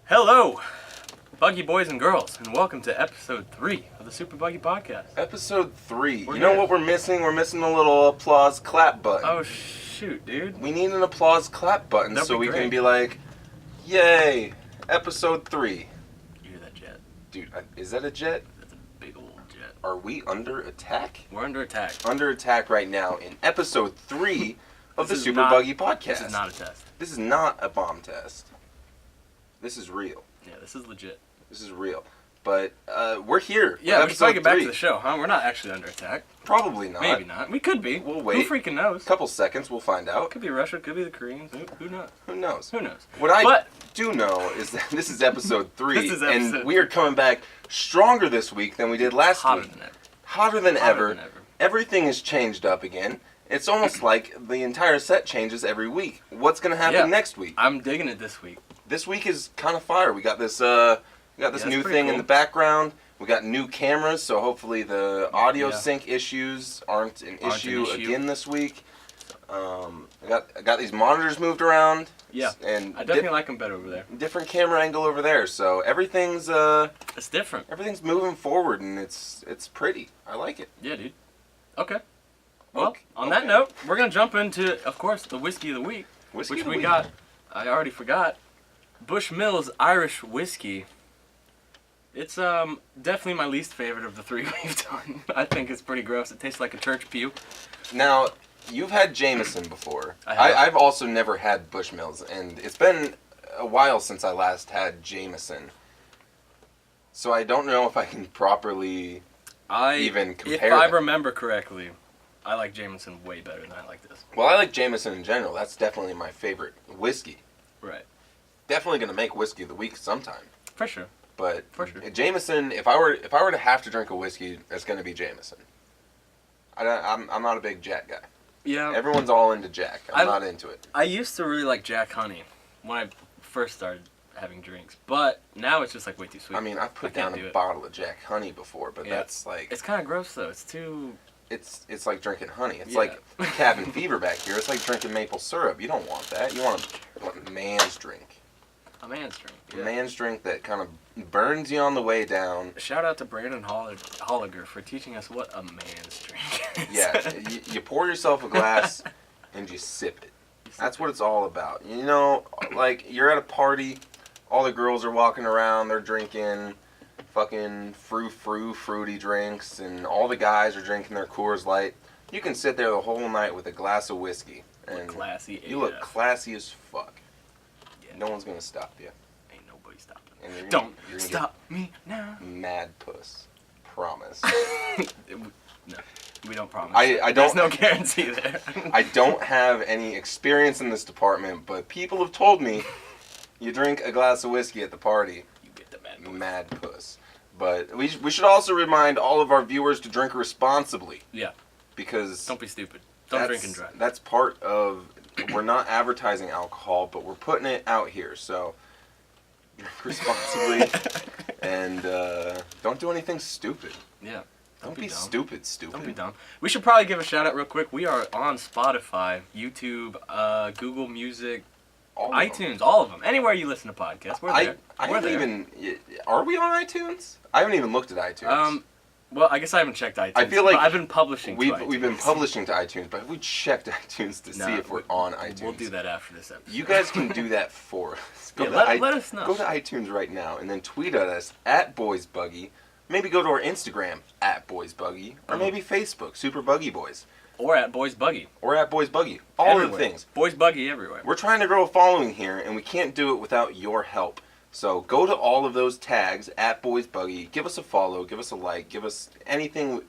Hello, Buggy boys and girls, and welcome to episode 3 of the Super Buggy Podcast. Episode 3. We're you know here. what we're missing? We're missing a little applause clap button. Oh shoot, dude. We need an applause clap button That'd so be we great. can be like, yay, episode 3. You hear that jet? Dude, is that a jet? That's a big old jet. Are we under attack? We're under attack. Under attack right now in episode 3 of the This is Super not- Buggy Podcast. This is not a test. This is not a bomb test. This is real. Yeah, this is legit. This is real. But we're here. Yeah, we episode should probably get back 3. to the show, huh? We're not actually under attack. Probably not. Maybe not. We could be. We'll wait. Who freaking knows? Couple seconds, we'll find out. Could be Russia, could be the Koreans. Who knows? Who knows? Who knows? What I But- do know is that this is episode 3, This is episode and we are coming back stronger this week than we did last Hotter week. than ever. Hotter than Hotter ever. than ever. Everything is changed up again. It's almost like the entire set changes every week. What's going to happen Yeah. next week? I'm digging it this week. This week is kind of fire. We got this that's new pretty thing in cool. the background. We got new cameras, so hopefully the audio Yeah. sync issues aren't an issue issue. again this week. I got these monitors moved around. Yeah. And I definitely like them better over there. different camera angle over there, so everything's It's different. everything's moving forward and it's pretty. I like it. Yeah, dude. Okay. Well, Okay. on that note, we're going to jump into, of course, the whiskey of the week, Whiskey which of the we week. got, I already forgot, Bushmills Irish Whiskey. It's definitely my least favorite of the 3 we've done. I think it's pretty gross. It tastes like a church pew. Now, you've had Jameson before. I have. I've also never had Bushmills, and it's been a while since I last had Jameson. So I don't know if I can properly even If compare I them. remember correctly, I like Jameson way better than I like this. Well, I like Jameson in general. That's definitely my favorite whiskey. Right. Definitely gonna make whiskey of the week sometime. For sure. But For sure. Jameson, if I were to have to drink a whiskey, it's gonna be Jameson. I'm not a big Jack guy. Yeah. Everyone's all into Jack. I'm I- not into it. I used to really like Jack Honey when I first started having drinks, but now it's just like way too sweet. I mean, I've put I can't down do a it. bottle of Jack Honey before, but Yeah. that's like It's kind of gross though. It's too. it's like drinking honey. It's Yeah. like cabin fever back here. It's like drinking maple syrup. You don't want that. You want a man's drink. A man's drink. A Yeah. man's drink that kind of burns you on the way down. Shout out to Brandon Holliger for teaching us what a man's drink is. Yeah, you pour yourself a glass and you sip it. That's what it's all about. You know, like you're at a party, all the girls are walking around, they're drinking fucking fruity drinks, and all the guys are drinking their Coors Light. You can sit there the whole night with a glass of whiskey, Look and classy. you look AF. classy as fuck. Yeah. No one's gonna stop you. Ain't nobody stopping. And you're Don't gonna stop me now. get mad puss. Promise. No, we don't promise. I There's don't- no guarantee there. I don't have any experience in this department, but people have told me you drink a glass of whiskey at the party, You get the mad. mad puss. But we should also remind all of our viewers to drink responsibly. Yeah. Because Don't be stupid. Don't drink and drive. That's part of, we're not advertising alcohol, but we're putting it out here. So drink responsibly and don't do anything stupid. Yeah. Don't be dumb. stupid. Don't be dumb. We should probably give a shout out real quick. We are on Spotify, YouTube, Google Music, All of them. iTunes, all of them. Anywhere you listen to podcasts, we're there. I We're haven't there. even. Are we on iTunes? I haven't even looked at iTunes. Well, I guess I haven't checked iTunes. I feel like but I've been publishing. to we've iTunes. been publishing to iTunes, but have we checked iTunes to see if we're on iTunes? We'll do that after this episode. You guys can do that for us. Yeah, to let us know. Go to iTunes right now and then tweet at us at BoysBuggy. Maybe go to our Instagram at BoysBuggy, or maybe Facebook Super Buggy Boys, Or at Boys Buggy. or at BoysBuggy. All of the Everywhere. things. Boys Buggy everywhere. We're trying to grow a following here, and we can't do it without your help. So go to all of those tags at BoysBuggy. Give us a follow. Give us a like. Give us anything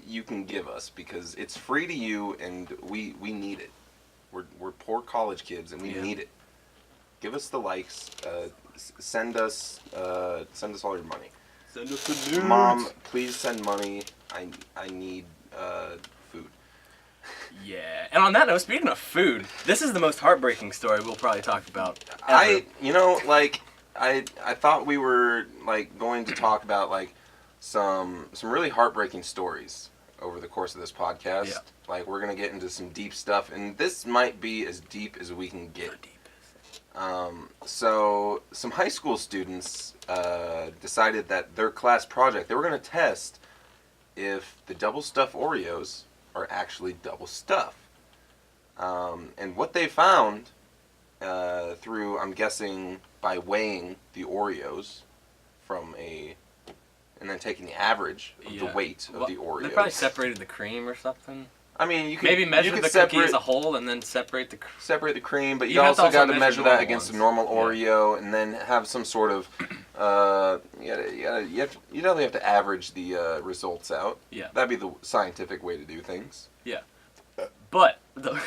you can give us because it's free to you, and we need it. We're poor college kids, and we need it. Give us the likes. Send us all your money. Send us the news. Mom, please send money. I need food. Yeah. And on that note, speaking of food, this is the most heartbreaking story we'll probably talk about ever. I thought we were like going to talk about like some really heartbreaking stories over the course of this podcast. Yeah. Like we're gonna get into some deep stuff, and this might be as deep as we can get. So some high school students decided that their class project, they were going to test if the double stuffed Oreos are actually double stuff. And what they found through, I'm guessing, by weighing the Oreos and then taking the average of the weight of the Oreos. They probably separated the cream or something. I mean, you could maybe measure the cookie as a whole and then separate the cream, but you also got to measure that against a normal Oreo, and then have some sort of you definitely have to average the results out. Yeah, that'd be the scientific way to do things. Yeah, but the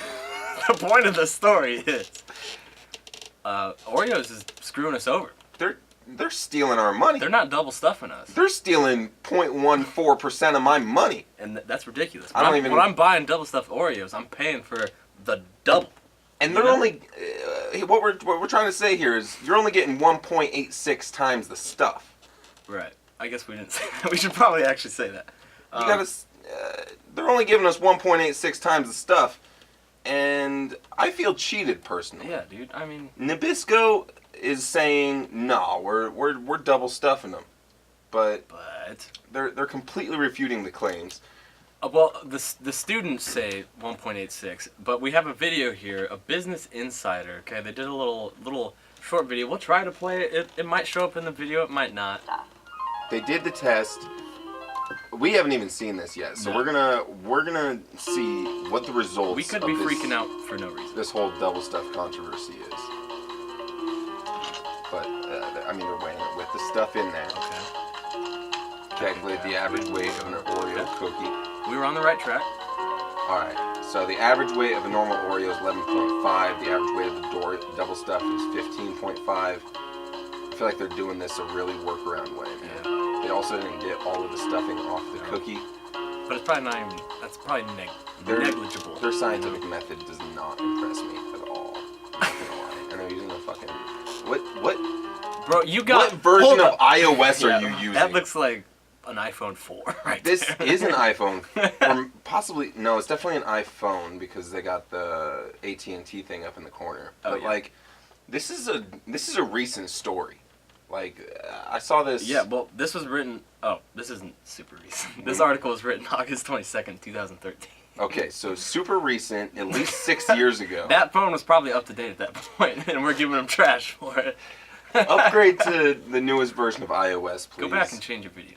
point of the story is Oreos is screwing us over. They're stealing our money. They're not double stuffing us. They're stealing 0.14% of my money. And that's ridiculous. When I'm buying double stuffed Oreos, I'm paying for the double. And they're only what we're trying to say here is you're only getting 1.86 times the stuff. Right. I guess we didn't say that. We should probably actually say that. You gotta. They're only giving us 1.86 times the stuff, and I feel cheated personally. Yeah, dude. I mean, Nabisco is saying no, we're double stuffing them, but they're completely refuting the claims. Well, the students say 1.86, but we have a video here, a Business Insider. Okay, they did a little short video. We'll try to play it. It might show up in the video. It might not. They did the test. We haven't even seen this yet, so we're gonna see what the results. We could be freaking out for no reason. This whole double stuff controversy is. But I mean, they're weighing it with the stuff in there. Okay. Calculate the average weight of an Oreo cookie. We were on the right track. All right. So the average weight of a normal Oreo is 11.5. The average weight of the double stuff is 15.5. I feel like they're doing this a really workaround way, man. Yeah. They also didn't get all of the stuffing off the cookie. But it's probably not even. That's probably negligible. Their scientific method does not impress me at all. I'm not gonna lie. And they're using a fucking what? Bro, you got. What version of iOS are you using? That looks like an iPhone 4 right This there. is an iPhone, or possibly no. It's definitely an iPhone because they got the AT&T thing up in the corner. But like, this is a recent story. Like, I saw this. Yeah, well, this was written. Oh, this isn't super recent. This article was written August 22nd, 2013. Okay, so super recent, at least 6 years ago. That phone was probably up to date at that point, and we're giving them trash for it. Upgrade to the newest version of iOS, please. Go back and change your videos.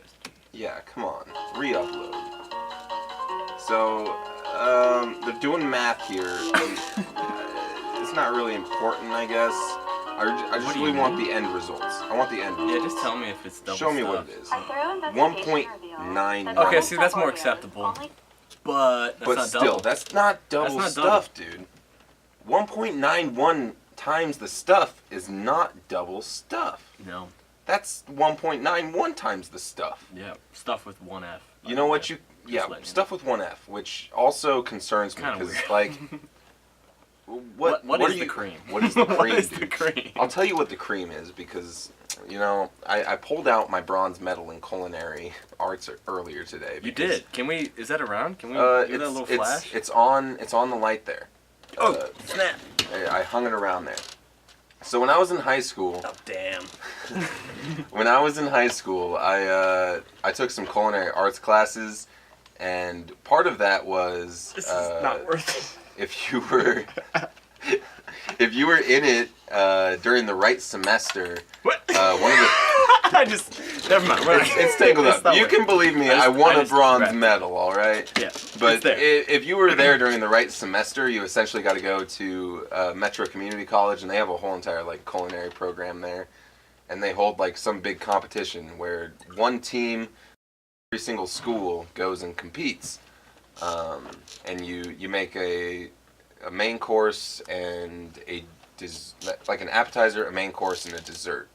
Yeah, come on. Re-upload. So, they're doing math here. It's not really important, I guess. I just really want the end results. I want the end results. Yeah, just tell me if it's double Show me stuff. what it is. 1.9. Okay, see, that's more acceptable. But that's not still, double. that's not double stuff, dude. 1.91 times the stuff is not double stuff. No. That's 1.91 times the stuff. Yeah, stuff with one F. You know what you... Yeah, stuff with one F, which also concerns me because, like... What is the cream? What is the cream? What is the cream? I'll tell you what the cream is because, you know, I pulled out my bronze medal in culinary arts earlier today. You did. Can we... Is that around? Can we do that little flash? It's on the light there. Oh, snap. I hung it around there. So when I was in high school... Oh, damn. When I was in high school, I took some culinary arts classes, and part of that was... This is not worth it. If you were in it during the right semester, what? One of the never mind. It's tangled up. You can believe me. I won a bronze medal. All right. Yeah. But if you were there during the right semester, you essentially got to go to Metro Community College, and they have a whole entire like culinary program there, and they hold like some big competition where one team, every single school goes and competes. And you make a main course and like an appetizer, a main course, and a dessert.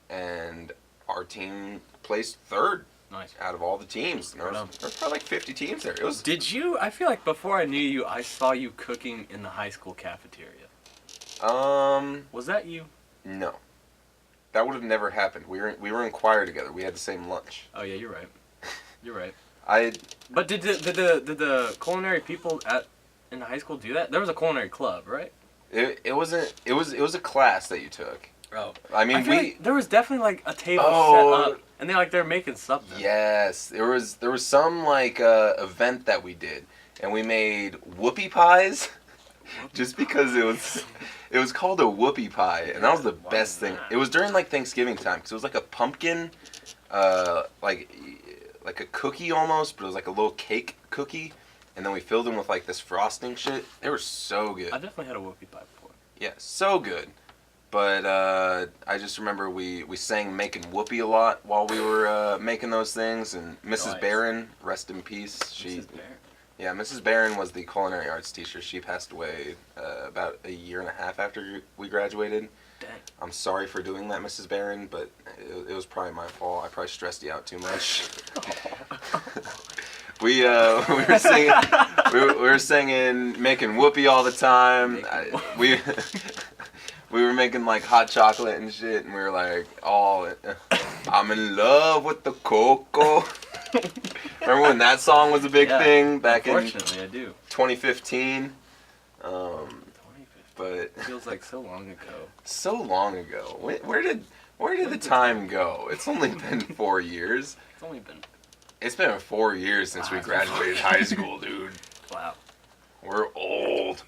And our team placed third. Nice. Out of all the teams. There was probably like 50 teams there. It was. Did you? I feel like before I knew you, I saw you cooking in the high school cafeteria. Was that you? No. That would have never happened. We were in choir together. We had the same lunch. Oh yeah, you're right. You're right. But did the culinary people in the high school do that? There was a culinary club, right? It wasn't. It was a class that you took. Oh. I mean, like there was definitely like a table set up, and they're making something. Yes, there was some like event that we did, and we made whoopie pies, just because it was called a whoopie pie, and that was the best thing. It was during like Thanksgiving time, because it was like a pumpkin, like a cookie almost, but it was like a little cake cookie, and then we filled them with like this frosting shit. They were so good. I definitely had a whoopie pie before. Yeah, so good. But I just remember we sang Making Whoopie a lot while we were making those things. And Mrs. Barron, rest in peace. Mrs. Barron? Yeah, Mrs. Barron was the culinary arts teacher. She passed away about a year and a half after we graduated. Dang. I'm sorry for doing that, Mrs. Barron, but it was probably my fault. I probably stressed you out too much. we were singing we were singing Making Whoopie all the time. We were making like hot chocolate and shit, and we were like, I'm in love with the cocoa. Remember when that song was a big thing back in unfortunately, I do. 2015? 2015. But It feels like so long ago. So long ago. Where did the time go? It's only been 4 years. It's been 4 years since we graduated high school, dude. Wow. We're old.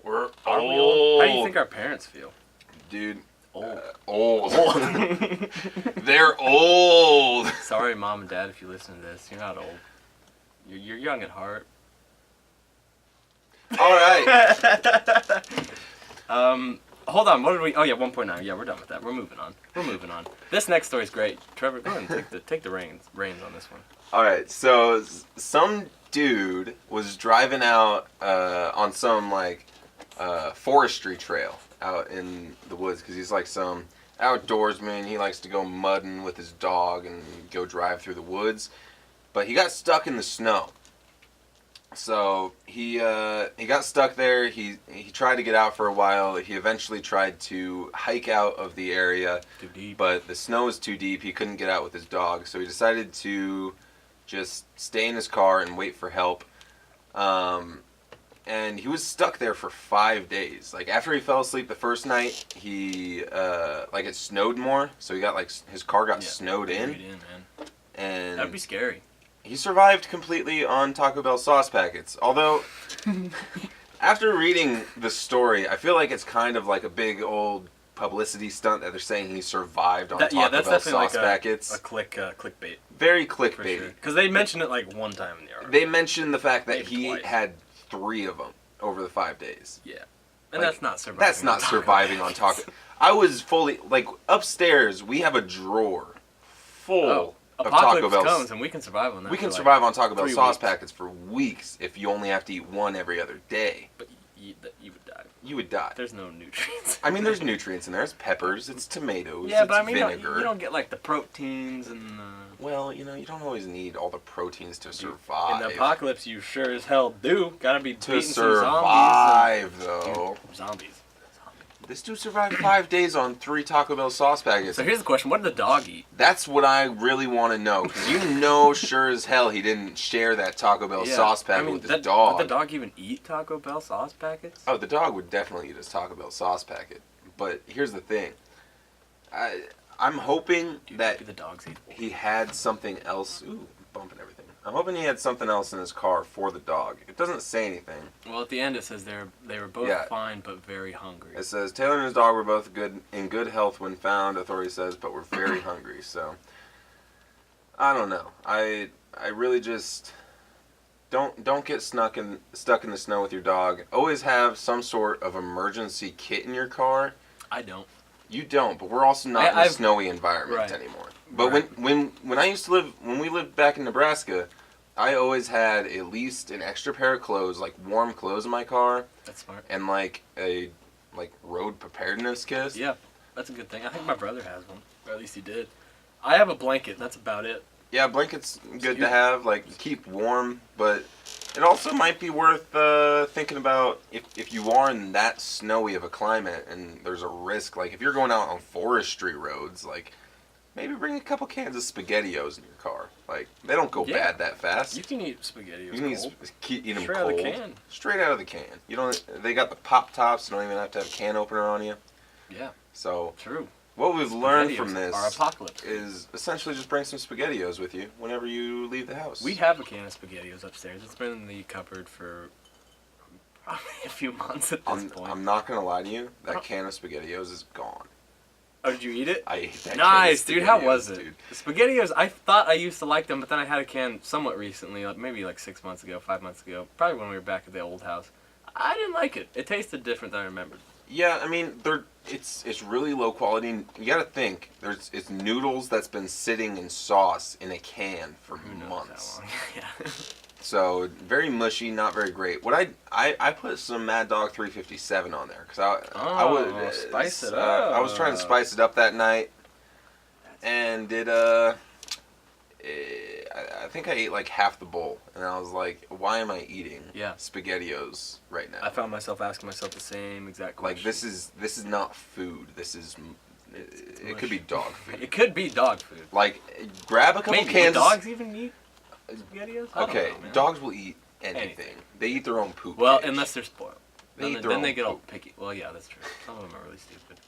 We're Are we old. How do you think our parents feel? Dude. Old. Old. They're old. Sorry, Mom and Dad, if you listen to this. You're not old. You're young at heart. All right. Hold on. What did we? Oh yeah, 1.9. Yeah, we're done with that. We're moving on. This next story's great. Trevor, go ahead and take the reins on this one. All right. So some dude was driving out on some like forestry trail out in the woods because he's like some outdoorsman. He likes to go mudding with his dog and go drive through the woods, but he got stuck in the snow. So he got stuck there. He tried to get out for a while. He eventually tried to hike out of the area, Too deep. but the snow was too deep. He couldn't get out with his dog, so he decided to just stay in his car and wait for help. And he was stuck there for 5 days. Like after he fell asleep the first night, he like it snowed more, so he got like his car got snowed in. Man. And That'd be scary. he survived completely on Taco Bell sauce packets. Although, after reading the story, I feel like it's kind of like a big old publicity stunt that they're saying he survived on Taco Bell sauce packets. A clickbait. Very clickbait. Because they mentioned it like one time in the article. They mentioned the fact that Maybe he twice. had 3 of them over the 5 days. Yeah. And Like, that's not surviving. That's not surviving on Taco. I was fully like upstairs. We have a drawer full of Taco Apocalypse Bell. comes and we can survive on that. We can for, like, survive on Taco Bell 3 sauce weeks. packets for weeks if you only have to eat one every other day. But you would die. You would die. There's no nutrients. I mean, there's nutrients in there. It's peppers. It's tomatoes. Yeah, it's but I mean, vinegar. you don't get like the proteins and. Well, you don't always need all the proteins to In survive. the apocalypse, you sure as hell do. Gotta be to beating survive, some though. zombies. This dude survived 5 days on 3 Taco Bell sauce packets. So here's the question: what did the dog eat? That's what I really want to know, because sure as hell he didn't share that Taco Bell sauce packet with his dog. Would the dog even eat Taco Bell sauce packets? Oh, the dog would definitely eat his Taco Bell sauce packet. But here's the thing. I'm hoping that the dogs eat. he had something else. Ooh, bumping everything. I'm hoping he had something else in his car for the dog. It doesn't say anything. Well, at the end it says they were both fine but very hungry. It says Taylor and his dog were both in good health when found. Authority says, but were very hungry. So I don't know. I really just don't get stuck in the snow with your dog. Always have some sort of emergency kit in your car. I don't. You don't, but we're also not in a snowy environment anymore. But when we lived back in Nebraska, I always had at least an extra pair of clothes, like warm clothes in my car. That's smart. And like a road preparedness kit. Yeah, that's a good thing. I think my brother has one, or at least he did. I have a blanket. That's about it. Yeah, blanket's good to have, like keep warm, but it also might be worth thinking about if you are in that snowy of a climate and there's a risk, like if you're going out on forestry roads, like maybe bring a couple cans of SpaghettiOs in your car. Like, they don't go bad that fast. You can eat SpaghettiOs You can cold. eat them Straight cold. out of the can. Straight out of the can. You don't. They got the pop tops. You don't even have to have a can opener on you. Yeah. So true. What we've learned from SpaghettiOs this are apocalypse. is essentially just bring some SpaghettiOs with you whenever you leave the house. We have a can of SpaghettiOs upstairs. It's been in the cupboard for probably a few months at this point. I'm not gonna lie to you. That can of SpaghettiOs is gone. Oh, did you eat it? I ate that. Nice, can of dude. How was SpaghettiOs, it? dude. The SpaghettiOs, I thought I used to like them, but then I had a can somewhat recently, like maybe like 6 months ago, 5 months ago, probably when we were back at the old house. I didn't like it. It tasted different than I remembered. Yeah, I mean, it's really low quality. You got to think it's noodles that's been sitting in sauce in a can for Who knows months. how long? Yeah. So very mushy, not very great. What I put some Mad Dog 357 on there because I would spice it up. I was trying to spice it up that night, and I think I ate like half the bowl, and I was like, why am I eating SpaghettiOs right now? I found myself asking myself the same exact question. Like this is not food. This is it could be dog food. It could be dog food. Like grab a couple Maybe. cans. Would dogs even eat SpaghettiOs? I Okay, don't know, man. dogs will eat anything. They eat their own poop. Well, cage. unless they're spoiled. They eat Then, their then own they get all poop. picky. Well, yeah, that's true. Some of them are really stupid.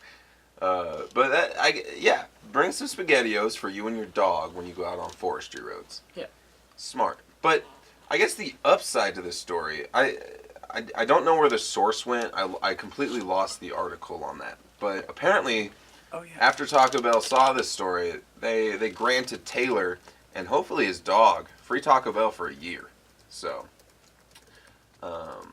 But bring some SpaghettiOs for you and your dog when you go out on forestry roads. Yeah. Smart. But I guess the upside to this story, I don't know where the source went. I completely lost the article on that. But apparently, after Taco Bell saw this story, they granted Taylor and hopefully his dog free Taco Bell for a year. So, let's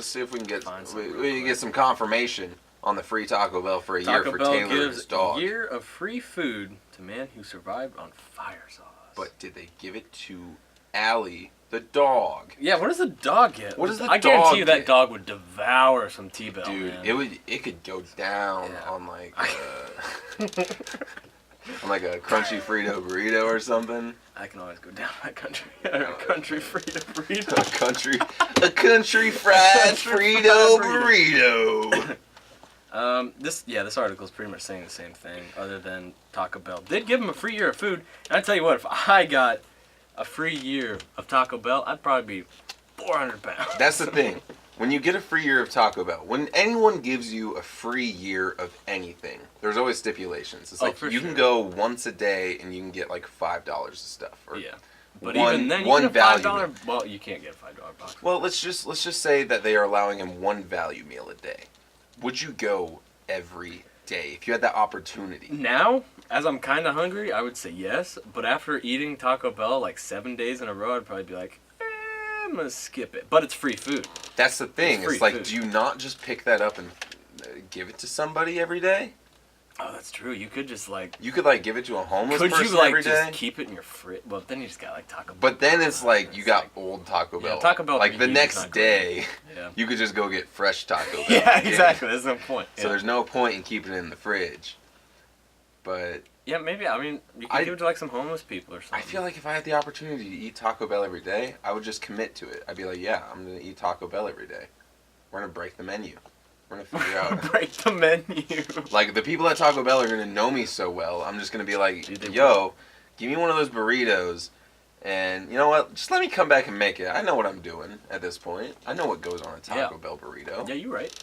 see if we can get some confirmation on the free Taco Bell for a year for Taylor and his dog. A year of free food to man who survived on fire sauce. But did they give it to Allie, the dog? Yeah, what does the dog get? What does the I dog guarantee you that get? dog would devour some T-Bell, Dude, man. it could go down on like on like a crunchy Frito burrito or something. I can always go down my country Frito burrito. a country fried Frito burrito. This article is pretty much saying the same thing, other than Taco Bell did give him a free year of food. And I tell you what, if I got a free year of Taco Bell, I'd probably be 400 pounds. That's the thing. When you get a free year of Taco Bell, when anyone gives you a free year of anything, there's always stipulations. It's like you can go once a day and you can get like $5 of stuff. Or but even then, you get a $5. Well, you can't get a $5 box. Well, let's just say that they are allowing him one value meal a day. Would you go every day if you had that opportunity? Now, as I'm kind of hungry, I would say yes. But after eating Taco Bell like 7 days in a row, I'd probably be like, I'm going to skip it. But it's free food. That's the thing. It's like, food. do you not just pick that up and give it to somebody every day? Oh, that's true. You could just like... You could like give it to a homeless person every day? Just keep it in your fridge? Well, then you just got like Taco Bell. But then it's like you got old Taco Bell. Taco Bell. Like the next day, you could just go get fresh Taco Bell. Yeah, exactly. There's no point. So there's no point in keeping it in the fridge. But... Yeah, maybe. I mean, you could give it to like some homeless people or something. I feel like if I had the opportunity to eat Taco Bell every day, I would just commit to it. I'd be like, yeah, I'm going to eat Taco Bell every day. We're going to break the menu. We're going to figure out... Break the menu. Like, the people at Taco Bell are going to know me so well, I'm just going to be like, yo, give me one of those burritos, and you know what? Just let me come back and make it. I know what I'm doing at this point. I know what goes on a Taco Bell burrito. Yeah, you're right.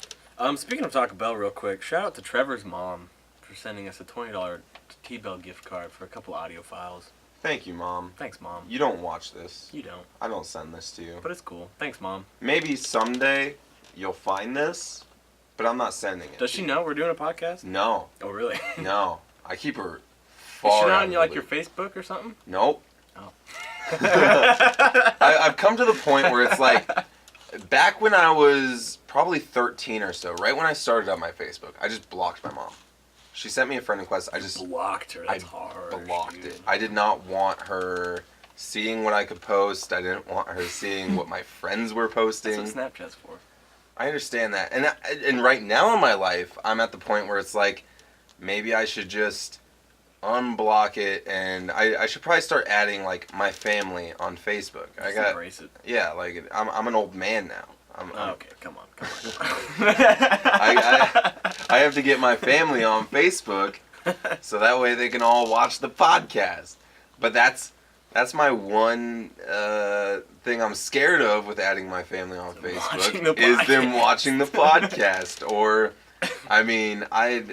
Speaking of Taco Bell real quick, shout out to Trevor's mom for sending us a $20 T-Bell gift card for a couple audio files. Thank you, Mom. Thanks, Mom. You don't watch this. You don't. I don't send this to you. But it's cool. Thanks, Mom. Maybe someday you'll find this, but I'm not sending it. Does she know we're doing a podcast? No. Oh, really? No. I keep her far Is she not out on of your, the your loop. Facebook or something? Nope. Oh. I've come to the point where it's like, back when I was probably 13 or so, right when I started on my Facebook, I just blocked my mom. She sent me a friend request. I just blocked her. That's hard. Blocked it. I did not want her seeing what I could post. I didn't want her seeing what my friends were posting. That's what Snapchat's for. I understand that. And right now in my life, I'm at the point where it's like, maybe I should just unblock it, and I should probably start adding like my family on Facebook. Just embrace it. Yeah, like I'm an old man now. Okay, come on. I have to get my family on Facebook So that way they can all watch the podcast. But that's my one thing I'm scared of with adding my family on Facebook is them watching the podcast. Or, I mean, I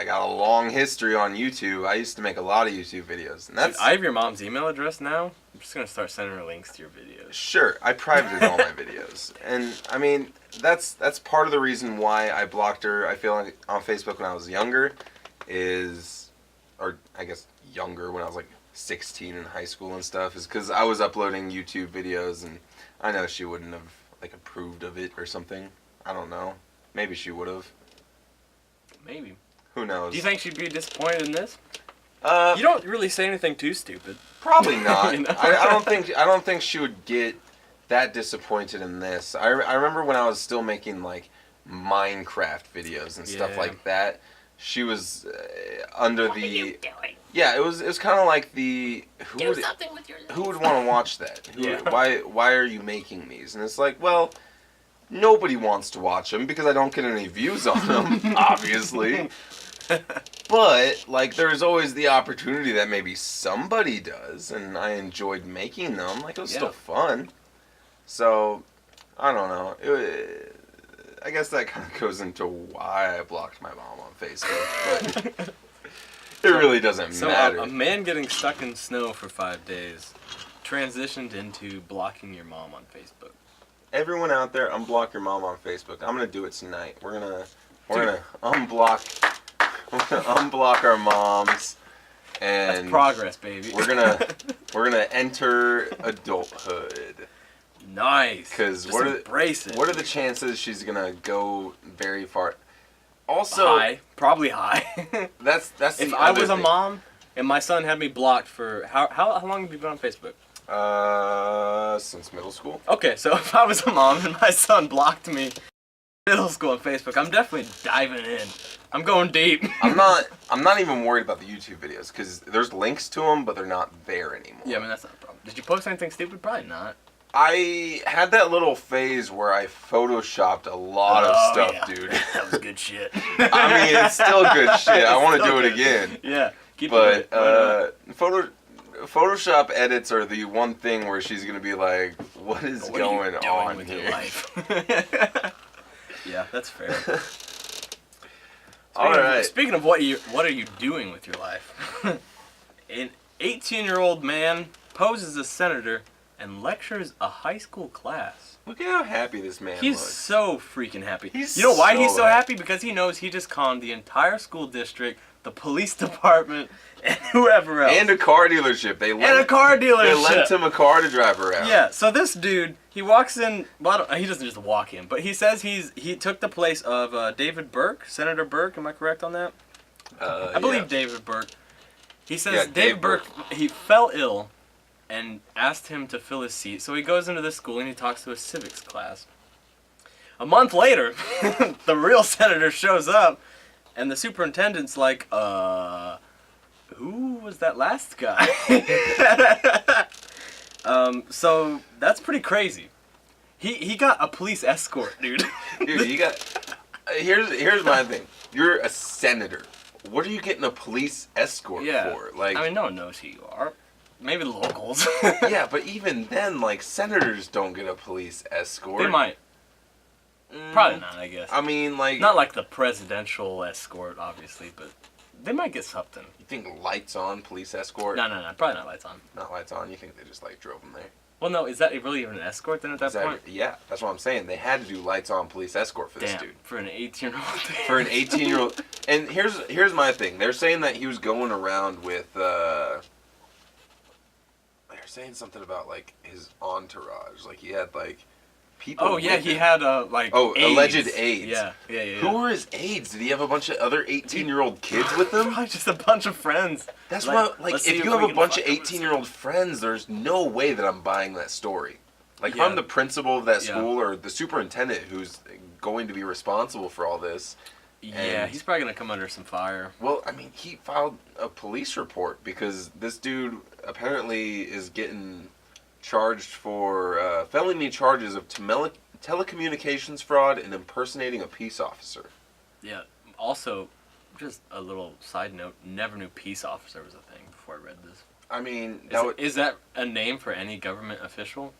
got a long history on YouTube. I used to make a lot of YouTube videos, and that's. Dude, I have your mom's email address now. I'm just gonna start sending her links to your videos. Sure, I privated all my videos, and I mean that's part of the reason why I blocked her. I feel like on Facebook when I was younger, or I guess younger when I was like 16 in high school and stuff, is because I was uploading YouTube videos, and I know she wouldn't have like approved of it or something. I don't know. Maybe she would have. Maybe. Who knows? Do you think she'd be disappointed in this? You don't really say anything too stupid. Probably not. You know? I don't think she would get that disappointed in this. I remember when I was still making like Minecraft videos and stuff like that. She was under What the. are you doing? Yeah, it was kind of like the Do something with your life. who would want to watch that? Yeah. Why are you making these? And it's like, well, nobody wants to watch them because I don't get any views on them, obviously. But like, there's always the opportunity that maybe somebody does, and I enjoyed making them. Like, it was still fun. So, I don't know. I guess that kind of goes into why I blocked my mom on Facebook, but it really doesn't matter. A man getting stuck in snow for 5 days transitioned into blocking your mom on Facebook. Everyone out there, unblock your mom on Facebook. I'm gonna do it tonight. We're gonna unblock our moms, and that's progress, baby. we're gonna enter adulthood. Nice. Because what are the chances she's gonna go very far? Also, high, probably high. that's the if I other was a thing. mom and my son had me blocked for how long have you been on Facebook? Since middle school. Okay, so if I was a mom and my son blocked me middle school on Facebook, I'm definitely diving in. I'm going deep. I'm not even worried about the YouTube videos because there's links to them, but they're not there anymore. Yeah, I mean that's not a problem. Did you post anything stupid? Probably not. I had that little phase where I photoshopped a lot of stuff, dude. That was good shit. I mean, it's still good shit. I want to do it again. Yeah, keep But it. Photoshop edits are the one thing where she's gonna be like, "What is going on with here?" your life? Yeah, that's fair. All right. Speaking of what are you doing with your life? An 18-year-old man poses as senator and lectures a high school class. Look at how happy this man He's looks. so freaking happy. He's You know why he's so so happy? Because he knows he just conned the entire school district, the police department, and whoever else. And a car dealership. And a car dealership. They lent him a car to drive around. Yeah, so this dude, he walks in, well, he doesn't just walk in, but he says he took the place of David Burke, Senator Burke, am I correct on that? I believe David Burke. He says David Burke, he fell ill and asked him to fill his seat, so he goes into this school and he talks to a civics class. A month later, the real senator shows up, and the superintendent's like, who was that last guy? So that's pretty crazy. He got a police escort, dude. Dude, you got. Here's my thing. You're a senator. What are you getting a police escort for? Like, I mean, no one knows who you are. Maybe the locals. yeah, but even then, like, senators don't get a police escort. They might. Probably not, I guess. I mean, like, not like the presidential escort, obviously, but they might get something. You think lights on police escort? No, probably not lights on. Not lights on. You think they just like drove them there? Well, no, is that really even an escort then at that point? Yeah, that's what I'm saying. They had to do lights on police escort for this dude. For an 18-year-old. For an 18-year-old. And here's my thing. They're saying that he was going around with. They're saying something about like his entourage. Like he had like people. Oh yeah, he had like. Oh, AIDS. alleged AIDS. Yeah. Who were his AIDS? Did he have a bunch of other 18-year-old kids with him? Probably just a bunch of friends. That's what. Like, if you have a bunch of 18-year-old friends, friends, there's no way that I'm buying that story. Like, if I'm the principal of that school or the superintendent who's going to be responsible for all this. Yeah, he's probably gonna come under some fire. Well, I mean, he filed a police report because this dude apparently is getting charged for felony charges of telecommunications fraud and impersonating a peace officer. Yeah. Also, Just a little side note, never knew peace officer was a thing before I read this. I mean, Is that a name for any government official?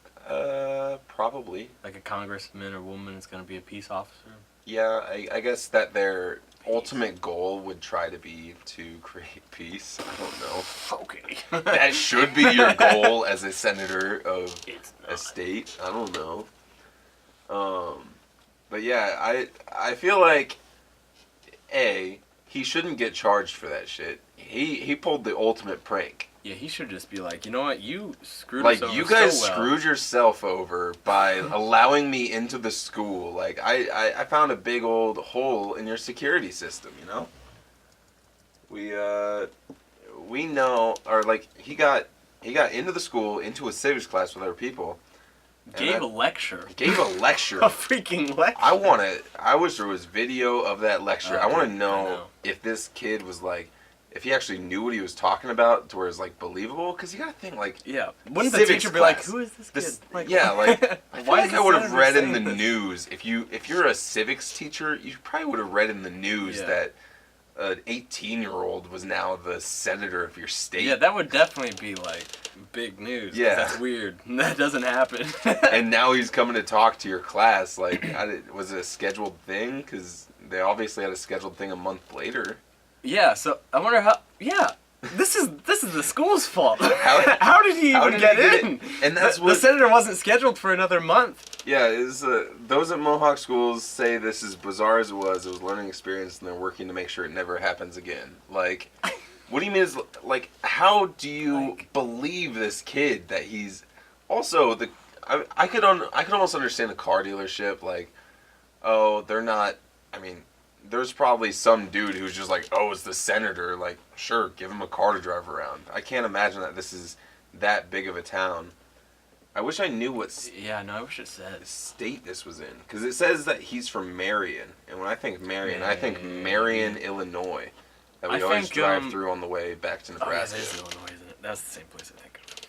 probably. Like a congressman or woman is going to be a peace officer? Yeah, I guess that their ultimate goal would try to be to create peace. I don't know. Okay. That should be your goal as a senator of It's a not. state. I don't know. But yeah, I feel like he shouldn't get charged for that shit. He pulled the ultimate prank. Yeah, he should just be like, you know what, you screwed Like, us over you guys so well. screwed yourself over by allowing me into the school. Like, I found a big old hole in your security system, you know? We know, or like, he got into the school, into a civics class with other people. Gave a lecture. Gave a lecture. A freaking lecture. I wish there was video of that lecture. I want to I know know. if this kid was like, if he actually knew what he was talking about to where it's like believable. Because you got to think like, Yeah. Wouldn't the civics teacher be like, class. who is this kid? Like, yeah, like I feel why like is I the would have senator read in saying the this? news if you're a civics teacher, you probably would have read in the news Yeah. that an 18-year-old was now the senator of your state. Yeah, that would definitely be like big news. 'cause Yeah. That's weird. That doesn't happen. And now he's coming to talk to your class. Like, was it a scheduled thing? Because they obviously had a scheduled thing a month later. Yeah, so I wonder how. Yeah, this is the school's fault. How- How did he how even did he get get in? in? And that's the what- senator wasn't scheduled for another month. Yeah, those at Mohawk schools say this is bizarre as it was a learning experience, and they're working to make sure it never happens again. Like, what do you mean? Like, how do you believe this kid that he's also the? I could almost understand a car dealership. Like, oh, they're not. I mean, there's probably some dude who's just like, oh, it's the senator. Like, sure, give him a car to drive around. I can't imagine that this is that big of a town. I wish I knew what Yeah, no, I wish it said. state this was in, because it says that he's from Marion, and when I think Marion, I think Marion, Illinois, that we I always think, drive through on the way back to Oh, yeah, Nebraska. that is Illinois, isn't it? That's the same place I think of.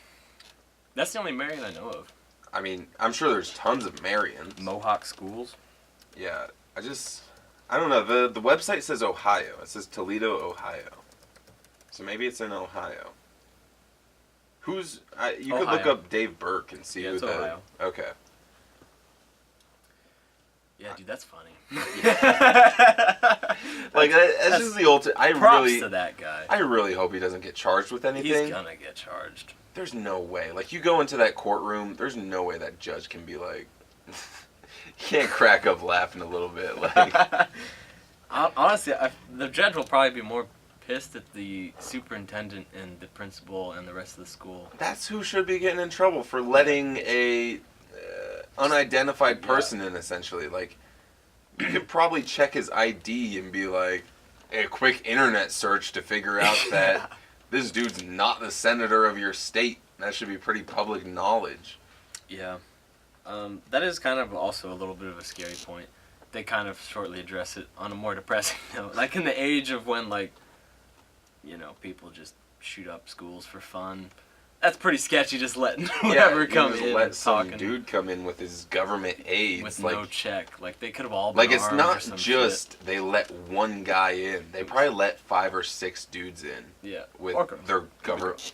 That's the only Marion I know of. I mean, I'm sure there's tons of Marions. Mohawk schools. Yeah, I don't know. The website says Ohio. It says Toledo, Ohio. So maybe it's in Ohio. You could look Ohio. up Dave Burke and see Yeah, who it's Ohio. Okay. Yeah, dude, that's funny. Like, that's just the ultimate. Props to that guy. I really hope he doesn't get charged with anything. He's gonna get charged. There's no way. Like, you go into that courtroom, there's no way that judge can be like, you can't crack up laughing a little bit. Like, Honestly, the judge will probably be more pissed at the superintendent and the principal and the rest of the school. that's who should be getting in trouble for letting a unidentified person in, essentially. Like, you could probably check his ID and be like, a quick internet search to figure out that this dude's not the senator of your state. That should be pretty public knowledge. Yeah. That is kind of also a little bit of a scary point. They kind of shortly address it on a more depressing note. Like in the age of when, like, you know, people just shoot up schools for fun. That's pretty sketchy, just letting whoever come just in let and some talking dude come in with his government aides. with like, no check. Like, they could have all been like, it's armed not or some just they let one guy in. They probably let 5 or 6 dudes in shit. Yeah. with Or girls. their government.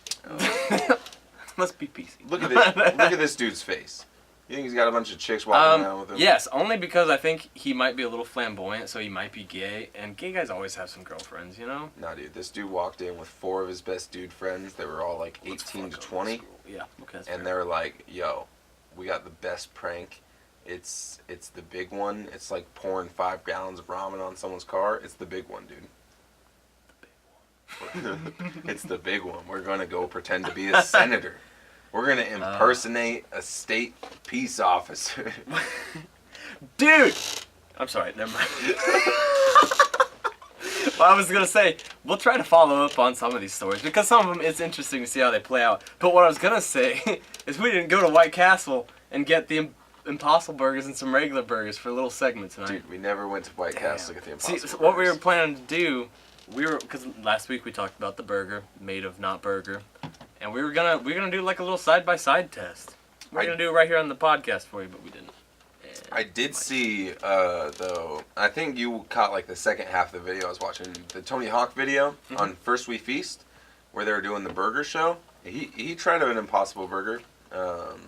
Let's be PC. Look at this! Look at this dude's face. You think he's got a bunch of chicks walking around with him? Yes, only because I think he might be a little flamboyant, so he might be gay, and gay guys always have some girlfriends, you know? Nah, dude. This dude walked in with 4 of his best dude friends. They were all like 18 to 20, Yeah, okay. That's and fair. they were like, "Yo, we got the best prank. It's the big one. It's like pouring 5 gallons of ramen on someone's car. It's the big one, dude." It's the big one. We're gonna go pretend to be a senator. We're gonna impersonate a state peace officer. Dude! I'm sorry, never mind. Well, I was going to say, we'll try to follow up on some of these stories, because some of them, it's interesting to see how they play out. But what I was going to say is we didn't go to White Castle and get the Impossible Burgers and some regular burgers for a little segment tonight. Dude, we never went to White Castle to get the Impossible See, so what we were Burgers. planning to do, because last week we talked about the burger made of not burger, and we were gonna do like a little side by side test. We're gonna do it right here on the podcast for you, but we didn't. And I did see, though, I think you caught like the second half of the video I was watching, the Tony Hawk video on First We Feast, where they were doing the burger show. He tried an Impossible Burger, but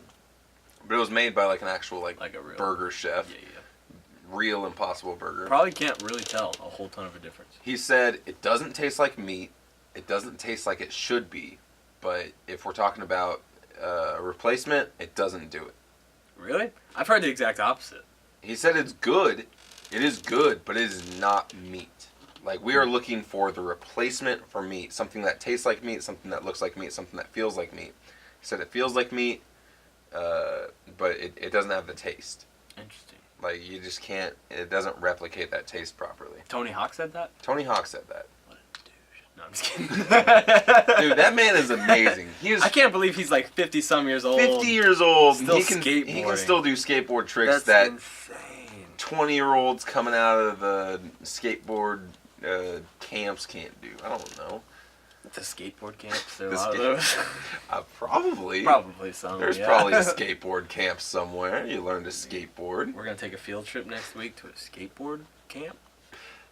it was made by like an actual like a real burger chef. Yeah. Real Impossible Burger. Probably can't really tell a whole ton of a difference. He said it doesn't taste like meat. It doesn't taste like it should be. But if we're talking about a replacement, it doesn't do it. Really? I've heard the exact opposite. He said it's good. It is good, but it is not meat. Like, we are looking for the replacement for meat. Something that tastes like meat, something that looks like meat, something that feels like meat. He said it feels like meat, but it doesn't have the taste. Interesting. Like, you just can't, it doesn't replicate that taste properly. Tony Hawk said that? Tony Hawk said that. What a douche. No, I'm just kidding. Dude, that man is amazing. I can't believe he's like 50-some years old. 50 years old. Still he can still do skateboard tricks That's that insane. 20-year-olds coming out of the skateboard camps can't do. I don't know. The skateboard camps, there are a lot of those. Probably. Probably some. There's probably a skateboard camp somewhere. You learn to skateboard. We're going to take a field trip next week to a skateboard camp.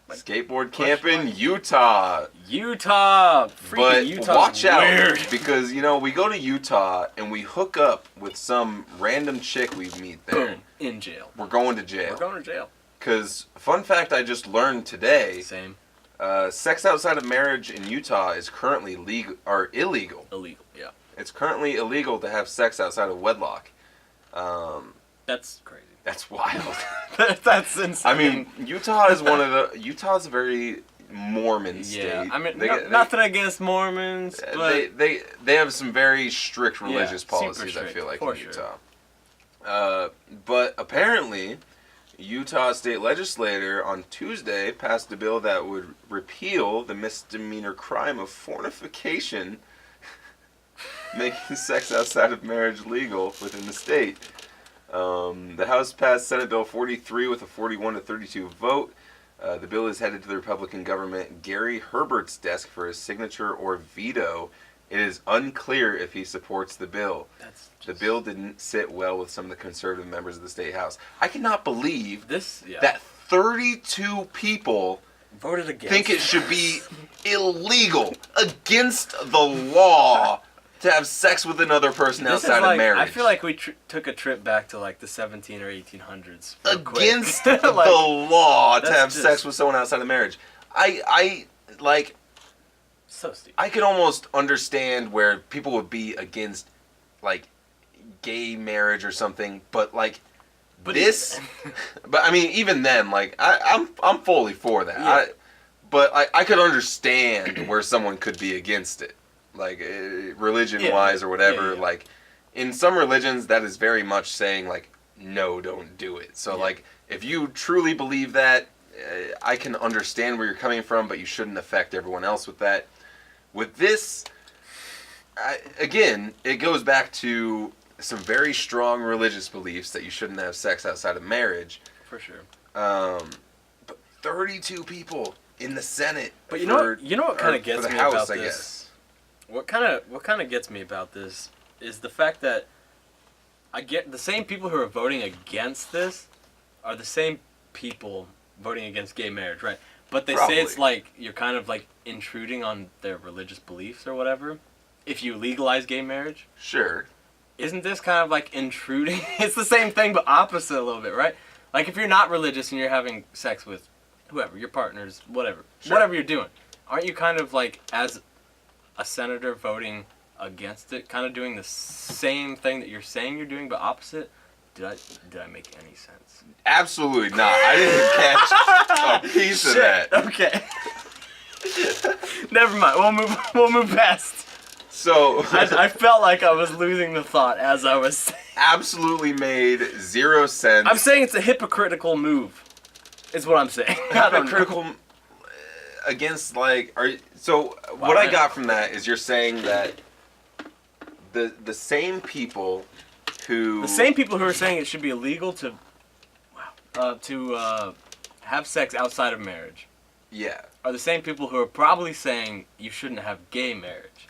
Skateboard camp in Utah. Utah! But Utah's watch out, weird. because, you know, we go to Utah and we hook up with some random chick we meet there. Boom. In jail. We're going to jail. We're going to jail. Because, fun fact I just learned today, Same. sex outside of marriage in Utah is currently illegal. Illegal, yeah. It's currently illegal to have sex outside of wedlock. That's crazy. That's wild. That's insane. I mean, Utah's a very Mormon state. Yeah, I mean, nothing against Mormons, but they have some very strict religious policies, strict, I feel like, for in sure. Utah. But apparently, Utah state legislator on Tuesday passed a bill that would repeal the misdemeanor crime of fornication, making sex outside of marriage legal within the state. The House passed Senate Bill 43 with a 41 to 32 vote. The bill is headed to the Republican government Gary Herbert's desk for his signature or veto. It is unclear if he supports the bill. The bill didn't sit well with some of the conservative members of the state house. I cannot believe that 32 people voted against. Think it should be illegal, against the law, to have sex with another person outside of marriage. I feel like we took a trip back to like the 17 or 1800s. Against the law to have sex with someone outside of marriage. I like. So stupid. I could almost understand where people would be against, like, gay marriage or something, but like, but I mean, even then, like, I'm fully for that. Yeah. But I could understand where someone could be against it, like, religion-wise or whatever. Yeah. Like, in some religions, that is very much saying, like, no, don't do it. So, like, if you truly believe that, I can understand where you're coming from, but you shouldn't affect everyone else with that. With this, again, it goes back to some very strong religious beliefs that you shouldn't have sex outside of marriage. For sure. But 32 people in the Senate. But you know what kind of gets me House, about I this? guess. What kind of gets me about this is the fact that I get the same people who are voting against this are the same people voting against gay marriage, right? But they say it's like you're kind of like intruding on their religious beliefs or whatever if you legalize gay marriage. Sure. Isn't this kind of like intruding? It's the same thing but opposite a little bit, right? Like if you're not religious and you're having sex with whoever, your partners, whatever, whatever you're doing, aren't you kind of like, as a senator voting against it, kind of doing the same thing that you're saying you're doing but opposite? Did I make any sense? Absolutely not. I didn't catch a piece of that. Okay. Never mind. We'll move past. So I felt like I was losing the thought as I was saying. Absolutely made 0 sense. I'm saying it's a hypocritical move. Is what I'm saying. Hypocritical against, like, what I got from that is you're saying that the same people who are saying it should be illegal to have sex outside of marriage. Yeah. Are the same people who are probably saying you shouldn't have gay marriage.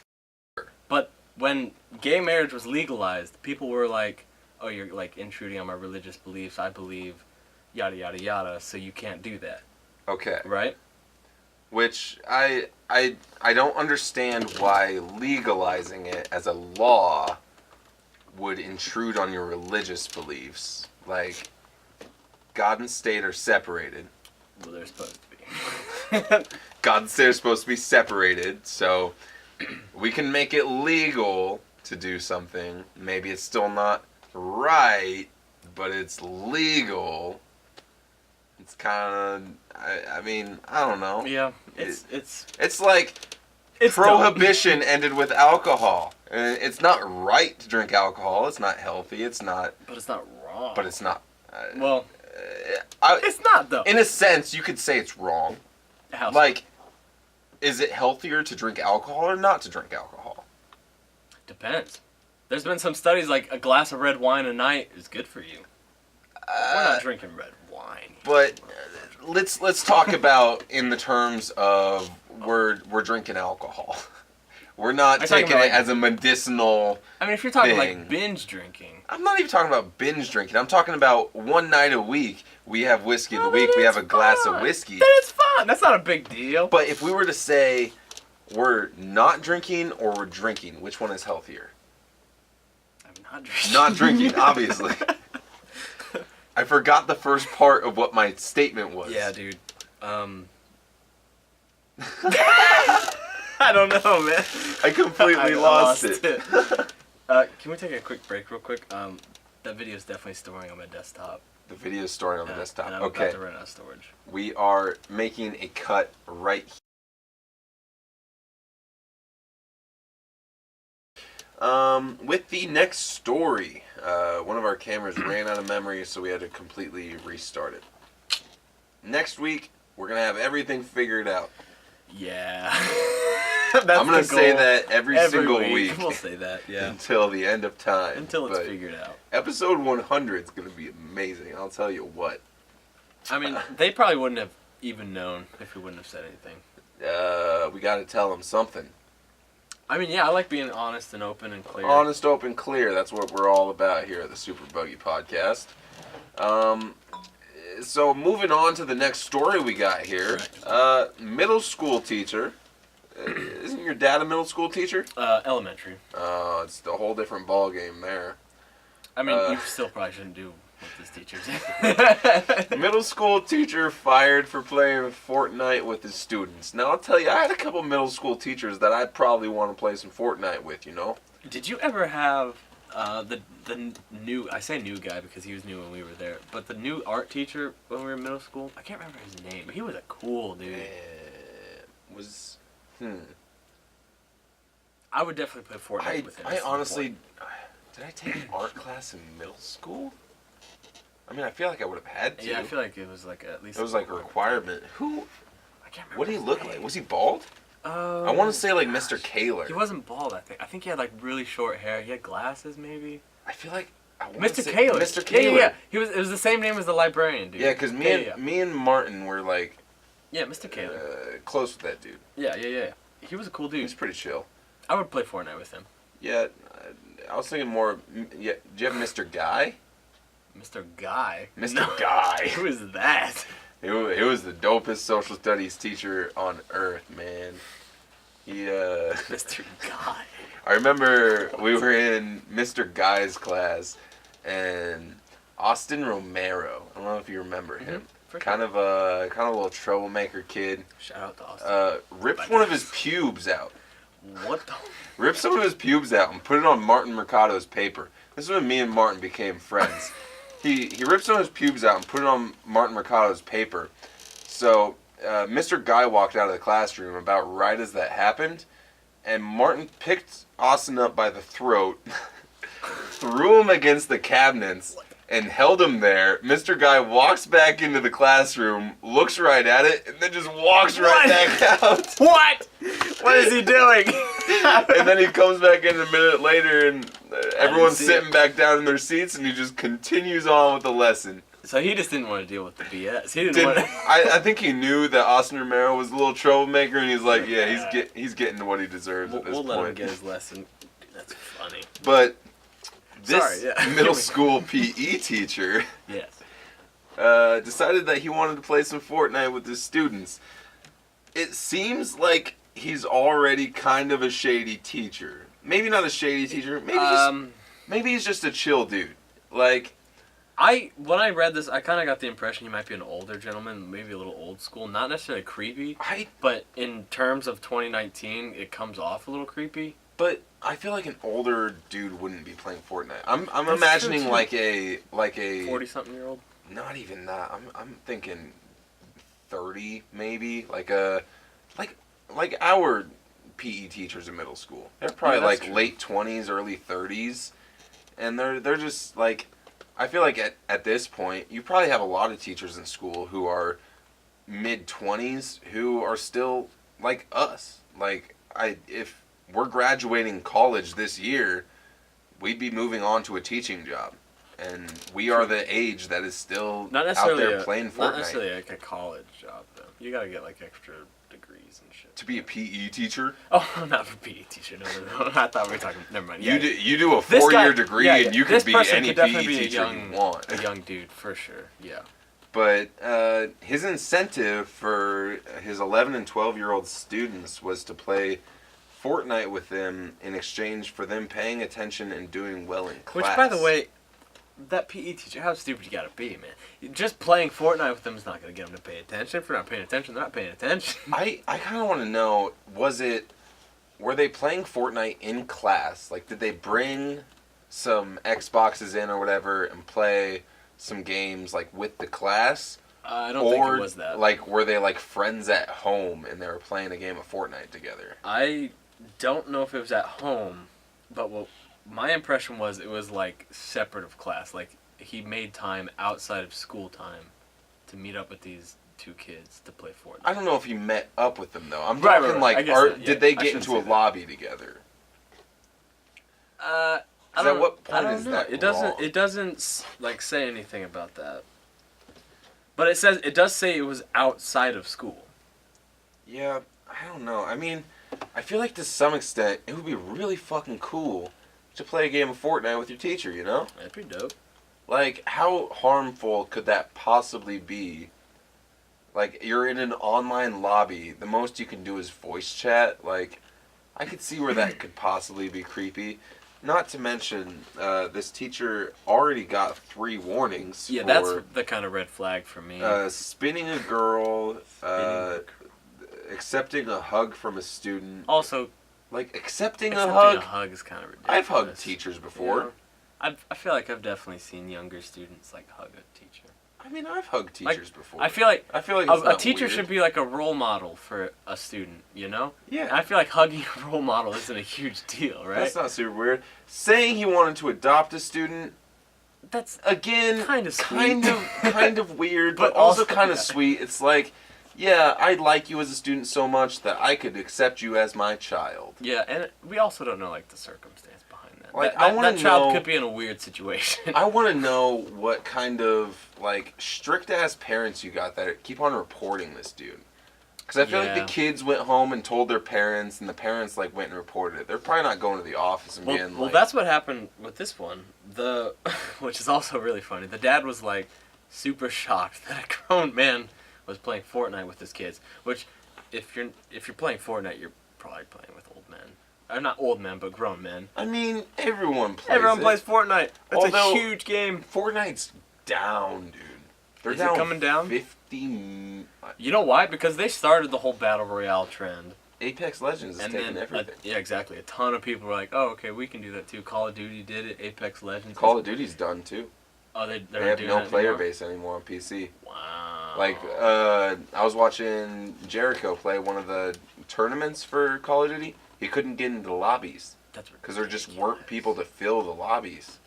But when gay marriage was legalized, people were like, oh, you're like intruding on my religious beliefs. I believe yada yada yada, so you can't do that. Okay. Right? Which I don't understand why legalizing it as a law would intrude on your religious beliefs. Like, God and state are separated. Well, they're supposed to be. God and state are supposed to be separated, so we can make it legal to do something. Maybe it's still not right, but it's legal. It's kind of, I mean, I don't know. Yeah, it's like it's prohibition ended with alcohol. It's not right to drink alcohol. It's not healthy. It's not. But it's not wrong. But it's not. Well, it's not though. In a sense, you could say it's wrong. How? Like, is it healthier to drink alcohol or not to drink alcohol? Depends. There's been some studies like a glass of red wine a night is good for you. We're not drinking red wine. But let's talk about in the terms of we're drinking alcohol. We're not taking it as a medicinal. I mean, if you're talking thing. like binge drinking. I'm not even talking about binge drinking. I'm talking about one night a week. We have whiskey in the week. We have a glass of whiskey. Then it's fun. That's not a big deal. But if we were to say we're not drinking or we're drinking, which one is healthier? I'm not drinking. Not drinking, obviously. I forgot the first part of what my statement was. Yeah, dude. I don't know, man. I completely lost it. Can we take a quick break real quick? That video is definitely storing on my desktop. The video is storing on the desktop. And I'm Okay. about to run out of storage. We are making a cut right here. With the next story, one of our cameras ran out of memory, so we had to completely restart it. Next week, we're going to have everything figured out. Yeah. I'm going to say that every single week. We'll say that, yeah. Until the end of time. Until it's figured out. Episode 100 is going to be amazing. I'll tell you what. I mean, they probably wouldn't have even known if we wouldn't have said anything. We got to tell them something. I mean, yeah, I like being honest and open and clear. Honest, open, clear. That's what we're all about here at the Super Buggy Podcast. So moving on to the next story we got here. Middle school teacher. Isn't your dad a middle school teacher? Elementary. Oh, it's a whole different ball game there. I mean, you still probably shouldn't do what this teacher did. Middle school teacher fired for playing Fortnite with his students. Now, I'll tell you, I had a couple middle school teachers that I'd probably want to play some Fortnite with, you know? Did you ever have the new, I say new guy because he was new when we were there, but the new art teacher when we were in middle school? I can't remember his name, but he was a cool dude. I would definitely play Fortnite with him. I honestly, did I take an art class in middle school? I mean, I feel like I would have had to. Yeah, I feel like it was like at least. It was like a requirement. Who? I can't remember. What did he look like? Was he bald? I want to say like Mr. Kaler. He wasn't bald. I think he had like really short hair. He had glasses, maybe. I feel like Mr. Kaler. Mr. Kaler. Yeah. It was the same name as the librarian, dude. Yeah, because me and Martin were like. Yeah, Mr. Kaler. Close with that dude. Yeah. He was a cool dude. He was pretty chill. I would play Fortnite with him. Yeah, I was thinking more. Yeah, do you have Mr. Guy? Mr. Guy. Mr. Guy. Who is that? He was the dopest social studies teacher on earth, man. He Mr. Guy. I remember we were in Mr. Guy's class, and Austin Romero. I don't know if you remember him. Kind of a little troublemaker kid. Shout out to Austin. Ripped one of his pubes out. What the? Ripped some of his pubes out and put it on Martin Mercado's paper. This is when me and Martin became friends. He ripped some of his pubes out and put it on Martin Mercado's paper. So Mr. Guy walked out of the classroom about right as that happened, and Martin picked Austin up by the throat, threw him against the cabinets, and held him there. Mr. Guy walks back into the classroom, looks right at it, and then just walks right back out. What? What is he doing? And then he comes back in a minute later, and everyone's sitting back down in their seats, and he just continues on with the lesson. So he just didn't want to deal with the BS. He didn't want to... I think he knew that Austin Romero was a little troublemaker, and he's like, yeah, he's getting what he deserves at this point. We'll let him get his lesson. That's funny. But This Sorry, yeah. middle school PE teacher Yes. decided that he wanted to play some Fortnite with his students. It seems like he's already kind of a shady teacher. Maybe not a shady teacher. Maybe he's just a chill dude. Like, When I read this, I kind of got the impression he might be an older gentleman, maybe a little old school, not necessarily creepy. But in terms of 2019, it comes off a little creepy. But I feel like an older dude wouldn't be playing Fortnite. I'm That's imagining true, like a 40-something-year-old. not even that. I'm thinking 30 maybe, like our PE teachers in middle school. They're probably like true. late 20s, early 30s, and they're just like, I feel like at this point you probably have a lot of teachers in school who are mid 20s who are still like us. Like if we're graduating college this year, we'd be moving on to a teaching job. And we are the age that is still out there playing Fortnite. Not necessarily like a college job, though. You gotta get like extra degrees and shit. To be a PE teacher? Oh, not for PE teacher. No. I thought we were talking. Never mind. Yeah. You do a 4-year degree and you could be any PE be teacher you want. A young dude, for sure. Yeah. But his incentive for his 11 and 12-year-old students was to play Fortnite with them in exchange for them paying attention and doing well in class. Which, by the way, that PE teacher, how stupid you gotta be, man. Just playing Fortnite with them is not gonna get them to pay attention. If they're not paying attention, they're not paying attention. I kind of want to know, were they playing Fortnite in class? Like, did they bring some Xboxes in or whatever and play some games, like, with the class? I don't think it was that. Or, like, were they, like, friends at home and they were playing a game of Fortnite together? I don't know if it was at home, but my impression was it was like separate of class. Like he made time outside of school time to meet up with these two kids to play Fortnite. I don't know if he met up with them though. I'm right, talking right. like, did they get into a lobby together? At what point is that? It doesn't like say anything about that. But it does say it was outside of school. Yeah, I don't know. I mean, I feel like to some extent it would be really fucking cool to play a game of Fortnite with your teacher, you know? That'd be dope. Like, how harmful could that possibly be? Like, you're in an online lobby. The most you can do is voice chat. Like, I could see where that could possibly be creepy. Not to mention, this teacher already got 3 warnings. Yeah, for, that's the kind of red flag for me. Spinning a girl, accepting a hug from a student. Also, like, accepting a hug is kind of ridiculous. I've hugged teachers before. Yeah. I feel like I've definitely seen younger students like hug a teacher. I mean, I've hugged teachers before. I feel like it's not a teacher weird. should be like a role model for a student, you know? Yeah. And I feel like hugging a role model isn't a huge deal, right? That's not super weird. Saying he wanted to adopt a student, that's again, kind of weird, but also kind of sweet. It's like, yeah, I like you as a student so much that I could accept you as my child. Yeah, and we also don't know like the circumstance behind that. Like, that child could be in a weird situation. I want to know what kind of like strict ass parents you got that keep on reporting this dude. Because I feel like the kids went home and told their parents, and the parents like went and reported it. They're probably not going to the office and being like. Well, that's what happened with this one. Which is also really funny. The dad was like super shocked that a grown man was playing Fortnite with his kids. Which, if you're playing Fortnite, you're probably playing with old men. Or not old men, but grown men. I mean, everyone plays. Everyone plays Fortnite. It's a huge game. Fortnite's down, dude. They're Is it coming down? 50. You know why? Because they started the whole battle royale trend. Apex Legends is taking everything. Yeah, exactly. A ton of people were like, "Oh, okay, we can do that too." Call of Duty did it. Apex Legends. Call of Duty's done too. Oh, they have no player base anymore on PC. Wow. Like, I was watching Jericho play one of the tournaments for Call of Duty. He couldn't get into the lobbies. That's because there just weren't people to fill the lobbies.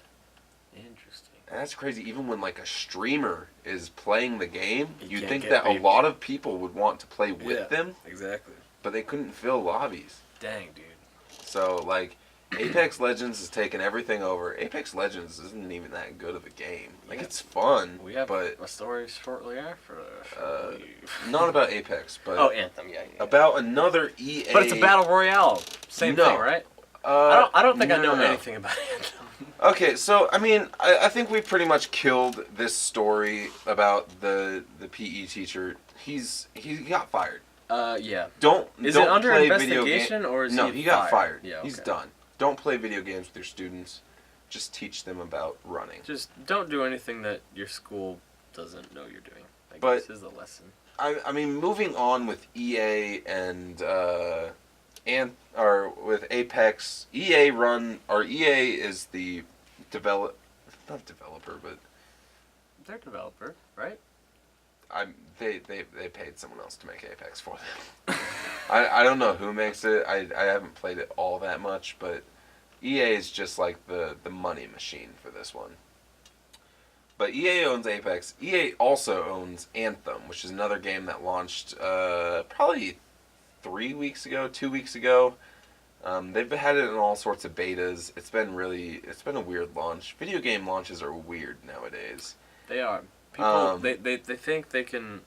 Interesting. And that's crazy. Even when like a streamer is playing the game, you'd think get that a lot of people would want to play with them. Exactly. But they couldn't fill lobbies. Dang, dude. So like, Apex Legends is taking everything over. Apex Legends isn't even that good of a game. Like, it's fun. We have but a story shortly after. Not about Apex, but Anthem. Yeah. About another EA. But it's a battle royale. Same thing, right? I don't think I know anything about Anthem. Okay, so I mean, I think we pretty much killed this story about the PE teacher. He got fired. Yeah. Don't Is don't it under play investigation or is No, he got fired. Yeah, He's okay. done. Don't play video games with your students. Just teach them about running. Just don't do anything that your school doesn't know you're doing. I But- guess is the lesson. I mean, moving on with EA and or with Apex, EA is the not developer, but They're a developer, right? they paid someone else to make Apex for them. I don't know who makes it. I haven't played it all that much, but EA is just like the money machine for this one. But EA owns Apex. EA also owns Anthem, which is another game that launched probably 2 weeks ago. They've had it in all sorts of betas. It's been a weird launch. Video game launches are weird nowadays. They are. People they think they can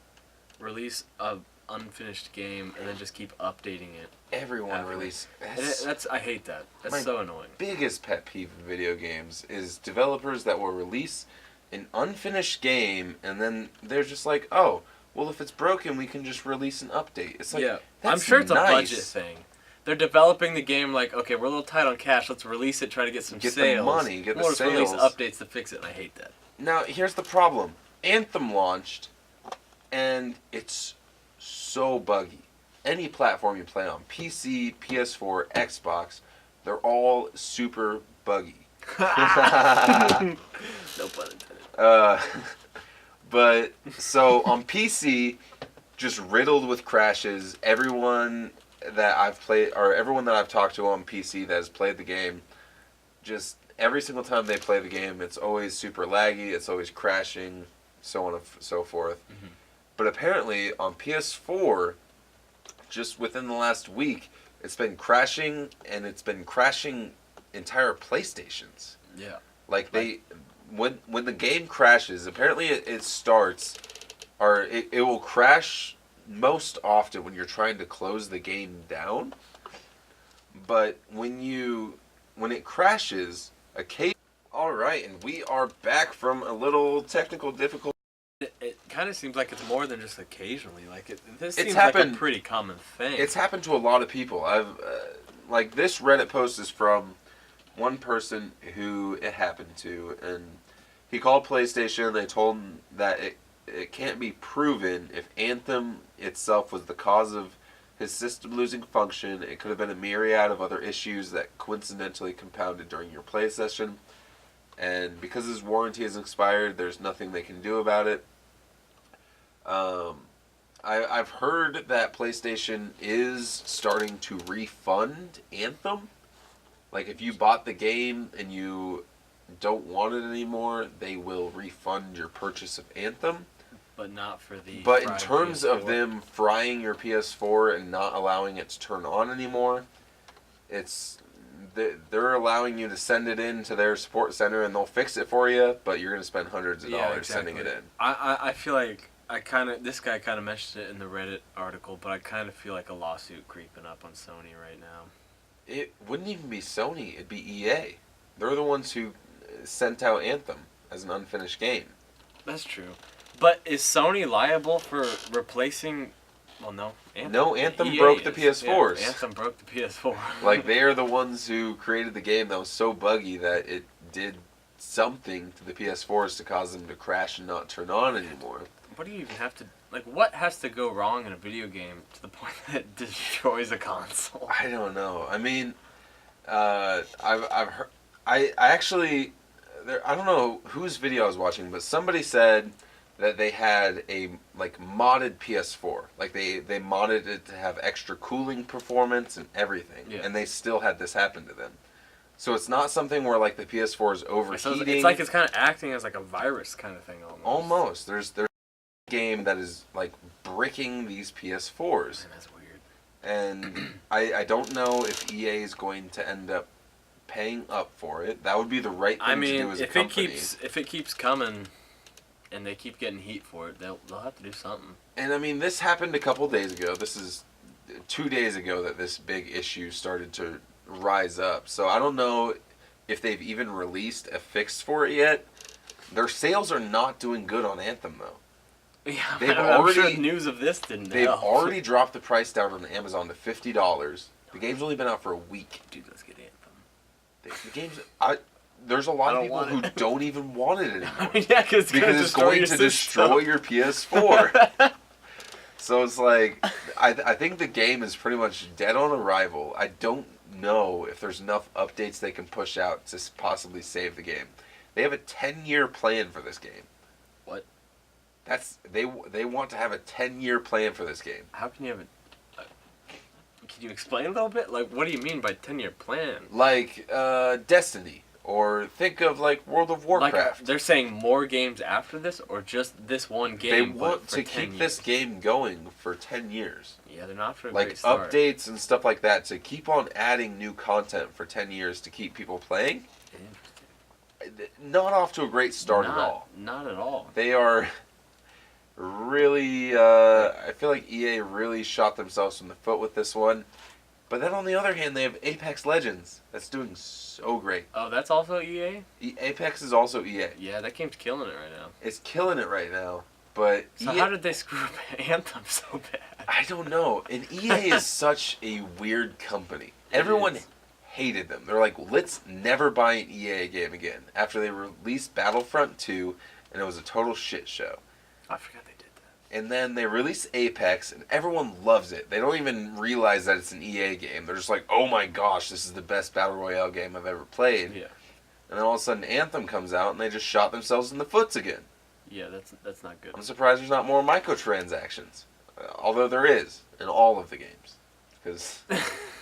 release a unfinished game and then just keep updating it. Everyone After. release. That's I hate that. That's My so annoying. Biggest pet peeve of video games is developers that will release an unfinished game and then they're just like, oh, well, if it's broken, we can just release an update. It's like, Yeah, that's I'm sure it's nice. a budget thing. They're developing the game like, okay, we're a little tight on cash. Let's release it, try to get some Get the sales. money, get the we'll just release sales. updates to fix it, and I hate that. Now, here's the problem. Anthem launched, and it's so buggy. Any platform you play on, PC, PS4, Xbox, they're all super buggy. No pun intended. But, so on PC, just riddled with crashes. Everyone that I've talked to on PC that has played the game, just every single time they play the game, it's always super laggy, it's always crashing, so on and so forth. Mm-hmm. But apparently on PS4, just within the last week, it's been crashing, and it's been crashing entire PlayStations. Yeah. Like when the game crashes, apparently it starts, or it will crash most often when you're trying to close the game down. But when it crashes, all right, and we are back from a little technical difficulty. It kind of seems like it's more than just occasionally. Like this It's seems like a happened- pretty common thing. It's happened to a lot of people. I've like this Reddit post is from one person who it happened to, and he called PlayStation. They told him that it can't be proven if Anthem itself was the cause of his system losing function. It could have been a myriad of other issues that coincidentally compounded during your play session. And because his warranty has expired, there's nothing they can do about it. I've heard that PlayStation is starting to refund Anthem. Like, if you bought the game and you don't want it anymore, they will refund your purchase of Anthem. but not for the. But in fried terms of PS4. them frying your PS4 and not allowing it to turn on anymore, they're allowing you to send it in to their support center and they'll fix it for you, but you're going to spend hundreds of dollars sending it in. I feel like this guy kind of mentioned it in the Reddit article, but I kind of feel like a lawsuit creeping up on Sony right now. It wouldn't even be Sony, it'd be EA. They're the ones who sent out Anthem as an unfinished game. That's true. But is Sony liable for replacing? Well, no. Anthem EA broke the is. PS4s. Yeah, Anthem broke the PS4. Like, they are the ones who created the game that was so buggy that it did something to the PS4s to cause them to crash and not turn on anymore. What do you even have to like? What has to go wrong in a video game to the point that it destroys a console? I don't know. I mean, I've heard. I actually, I don't know whose video I was watching, but somebody said that they had a modded PS4. Like they modded it to have extra cooling performance and everything, Yeah. and they still had this happen to them. So it's not something where like the PS4 is overheating. It's like it's kind of acting as like a virus kind of thing almost. Almost. There's a game that is like bricking these PS4s. Man, that's weird. And I don't know if EA is going to end up paying up for it. That would be the right thing to do as a company. If it keeps coming, and they keep getting heat for it, they'll have to do something. And I mean, this happened a couple days ago. This is 2 days ago that this big issue started to rise up. So I don't know if they've even released a fix for it yet. Their sales are not doing good on Anthem, though. Yeah, I'm sure news of this didn't They've help. already dropped the price down on Amazon to $50. The game's only been out for a week. Dude, let's get Anthem. The game's... There's a lot of people who don't even want it anymore. Yeah, because it's going to destroy your PS4. So it's like, I think the game is pretty much dead on arrival. I don't know if there's enough updates they can push out to possibly save the game. They have a 10-year plan for this game. What? They want to have a 10-year plan for this game. How can you have a... Can you explain a little bit? Like, what do you mean by 10-year plan? Like, Destiny. Or think of, like, World of Warcraft. Like, they're saying more games after this, or just this one game? They want to 10 keep years? this game going for 10 years. Yeah, they're not for a Like, great start. updates and stuff like that to keep on adding new content for 10 years to keep people playing. Not off to a great start at all. Not at all. They are really, I feel like EA really shot themselves in the foot with this one. But then on the other hand, they have Apex Legends. That's doing so great. Oh, that's also EA? Apex is also EA. Yeah, that game's killing it right now. It's killing it right now. But So EA, how did they screw up Anthem so bad? I don't know. And EA is such a weird company. Everyone is. hated them. They're like, let's never buy an EA game again. After they released Battlefront 2, and it was a total shit show. I forgot they did that. And then they release Apex, and everyone loves it. They don't even realize that it's an EA game. They're just like, oh my gosh, this is the best Battle Royale game I've ever played. Yeah. And then all of a sudden Anthem comes out, and they just shot themselves in the foots again. Yeah, that's not good. I'm surprised there's not more microtransactions. Although there is, in all of the games. Because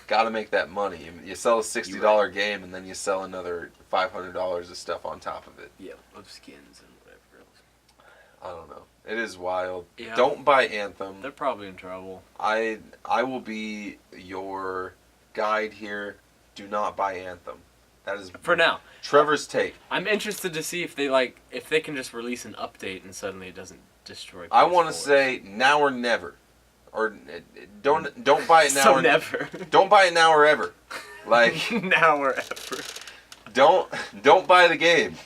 gotta make that money. You sell a $60 game, and then you sell another $500 of stuff on top of it. Yeah, of skins and whatever else. I don't know. It is wild. Yeah. Don't buy Anthem. They're probably in trouble. I will be your guide here. Do not buy Anthem. That is For now. Trevor's take. I'm interested to see if they can just release an update and suddenly it doesn't destroy. I want to PS4s. say now or never, or don't buy it now So or never. Don't buy it now or ever. Like now or ever. don't buy the game.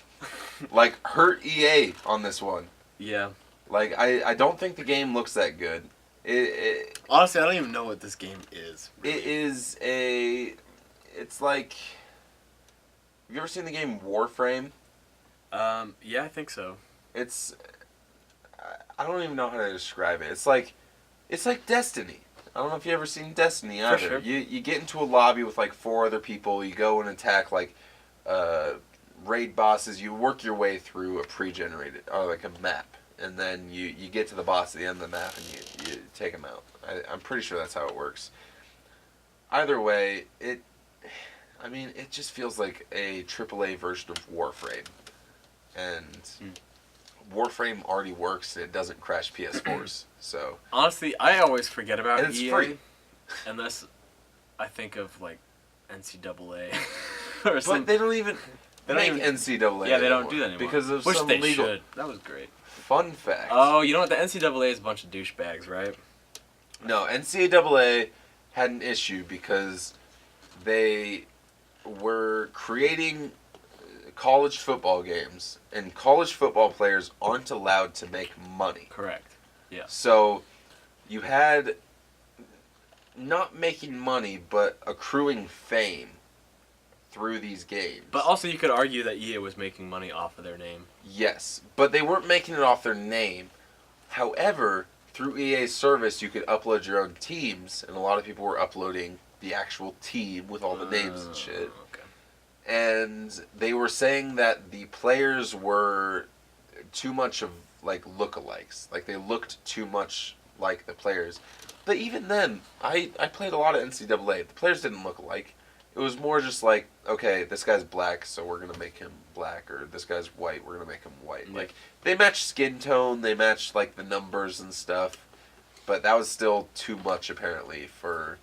Like hurt EA on this one. Yeah. Like I don't think the game looks that good. Honestly, I don't even know what this game is. It is it's like, have you ever seen the game Warframe? Yeah, I think so. It's, I don't even know how to describe it. It's like Destiny. I don't know if you ever seen Destiny either. sure. You get into a lobby with like 4 other people. You go and attack like raid bosses. You work your way through a pre-generated or like a map, and then you get to the boss at the end of the map and you take him out. I'm pretty sure that's how it works. Either way, it just feels like a AAA version of Warframe. And Warframe already works. It doesn't crash PS4s. So Honestly, I always forget about And it's EA free. unless I think of like NCAA or but something. they don't even They don't make even- NCAA Yeah, they don't anymore do that anymore. because of Which some they legal should. That was great. fun fact. Oh, you know what? The NCAA is a bunch of douchebags, right? No, NCAA had an issue because they were creating college football games, and college football players aren't allowed to make money. Correct. Yeah. So you had not making money, but accruing fame through these games. But also, you could argue that EA was making money off of their name. Yes, but they weren't making it off their name. However, through EA's service, you could upload your own teams, and a lot of people were uploading the actual team with all the names and shit. Okay. And they were saying that the players were too much of like lookalikes. Like they looked too much like the players. But even then, I played a lot of NCAA. The players didn't look alike. It was more just like, okay, this guy's black, so we're gonna make him black, or this guy's white, we're gonna make him white. Yeah. Like they matched skin tone, they matched like the numbers and stuff, but that was still too much apparently for.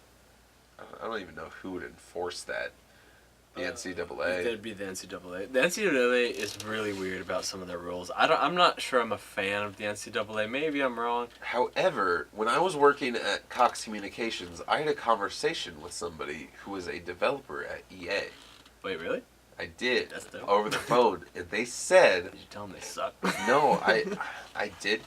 I don't even know who would enforce that. The NCAA. That'd be the NCAA. The NCAA is really weird about some of their rules. I'm not sure I'm a fan of the NCAA. Maybe I'm wrong. However, when I was working at Cox Communications, I had a conversation with somebody who was a developer at EA. Wait, really? I did. That's dope. Over the phone. And they said... Did you tell them they suck? No, I did...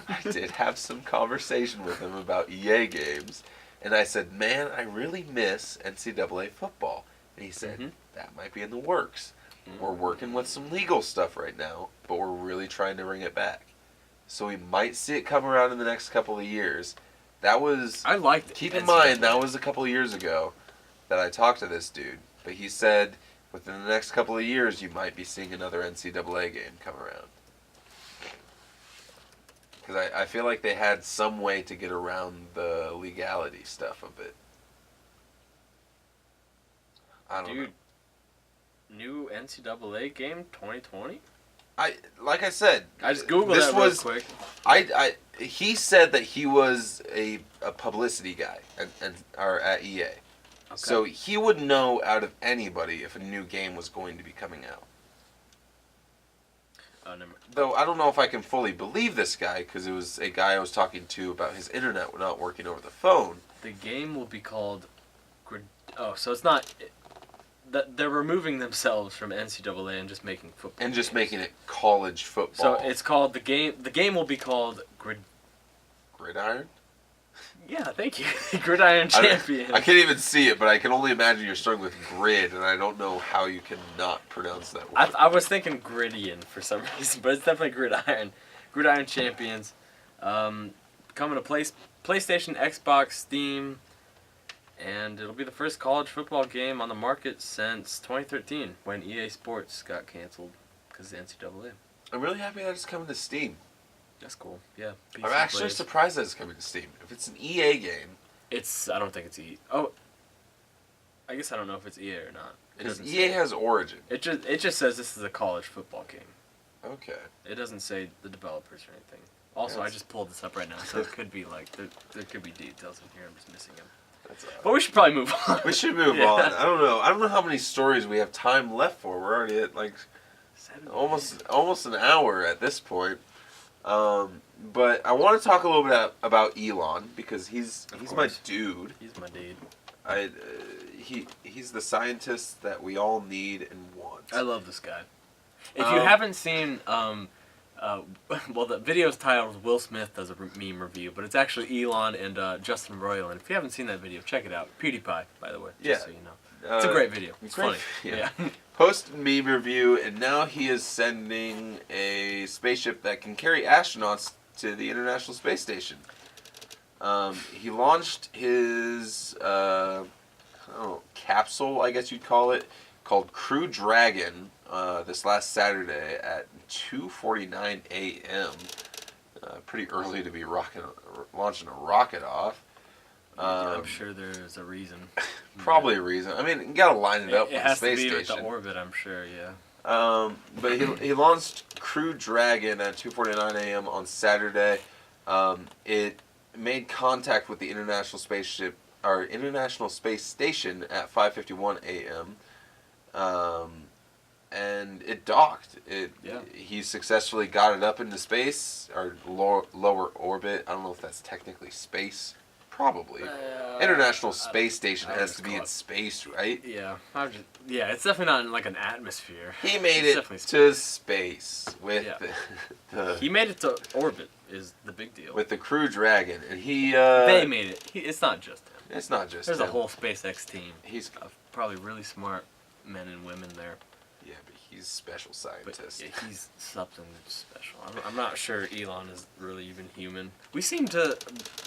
I did have some conversation with them about EA games. And I said, man, I really miss NCAA football. And he said, that might be in the works. We're working with some legal stuff right now, but we're really trying to bring it back. So we might see it come around in the next couple of years. That was... I liked it. Keep in mind, that was a couple of years ago that I talked to this dude. But he said, within the next couple of years, you might be seeing another NCAA game come around. Because I feel like they had some way to get around the legality stuff of it. I don't know. New NCAA game 2020? Like I said, I just googled that real quick. He said that he was a publicity guy at EA. Okay. So he would know out of anybody if a new game was going to be coming out. Though I don't know if I can fully believe this guy because it was a guy I was talking to about his internet not working over the phone. The game will be called... so it's not... They're removing themselves from NCAA and just making football. And just making it college football. So it's called the game. The game will be called Gridiron. Yeah, thank you. Gridiron Champions. I can't even see it, but I can only imagine you're starting with grid, and I don't know how you can not pronounce that word. I was thinking Gridian for some reason, but it's definitely Gridiron. Gridiron Champions. Coming to PlayStation, Xbox, Steam. And it'll be the first college football game on the market since 2013 when EA Sports got canceled because of the NCAA. I'm really happy that it's coming to Steam. That's cool. Yeah. I'm actually surprised that it's coming to Steam. If it's an EA game... I don't think it's EA. Oh. I guess I don't know if it's EA or not. Because EA has Origin. It just says this is a college football game. Okay. It doesn't say the developers or anything. Also, I just pulled this up right now, so it could be like... There could be details in here. I'm just missing them. But we should probably move on. We should move on. I don't know how many stories we have time left for. We're already at like almost an hour at this point. But I want to talk a little bit about Elon because he's my dude. He's my dude. He's the scientist that we all need and want. I love this guy. If you haven't seen well, the video's titled Will Smith does a meme review, but it's actually Elon and Justin Roiland. If you haven't seen that video, check it out. PewDiePie, by the way, just so you know. It's a great video. It's funny. Yeah. Post meme review, and now he is sending a spaceship that can carry astronauts to the International Space Station. He launched his capsule, I guess you'd call it, called Crew Dragon this last Saturday at 2:49 a.m. Pretty early to be launching a rocket off. I'm sure there's a reason. Probably a reason. I mean, you gotta line it up with the space station. It has to be with the orbit, I'm sure, yeah. But he launched Crew Dragon at 2:49 a.m. on Saturday. It made contact with the International Space Station at 5:51 a.m. And it docked. He successfully got it up into space, or lower orbit. I don't know if that's technically space. Probably. International Space Station has to be in space, right? Yeah. It's definitely not in like an atmosphere. He made it to space with He made it to orbit is the big deal. With the Crew Dragon, and he. They made it. It's not just him. It's not just There's him. a whole SpaceX team. He's probably really smart men and women there. Yeah, but he's a special scientist. But, yeah, he's something special. I'm not sure Elon is really even human. We seem to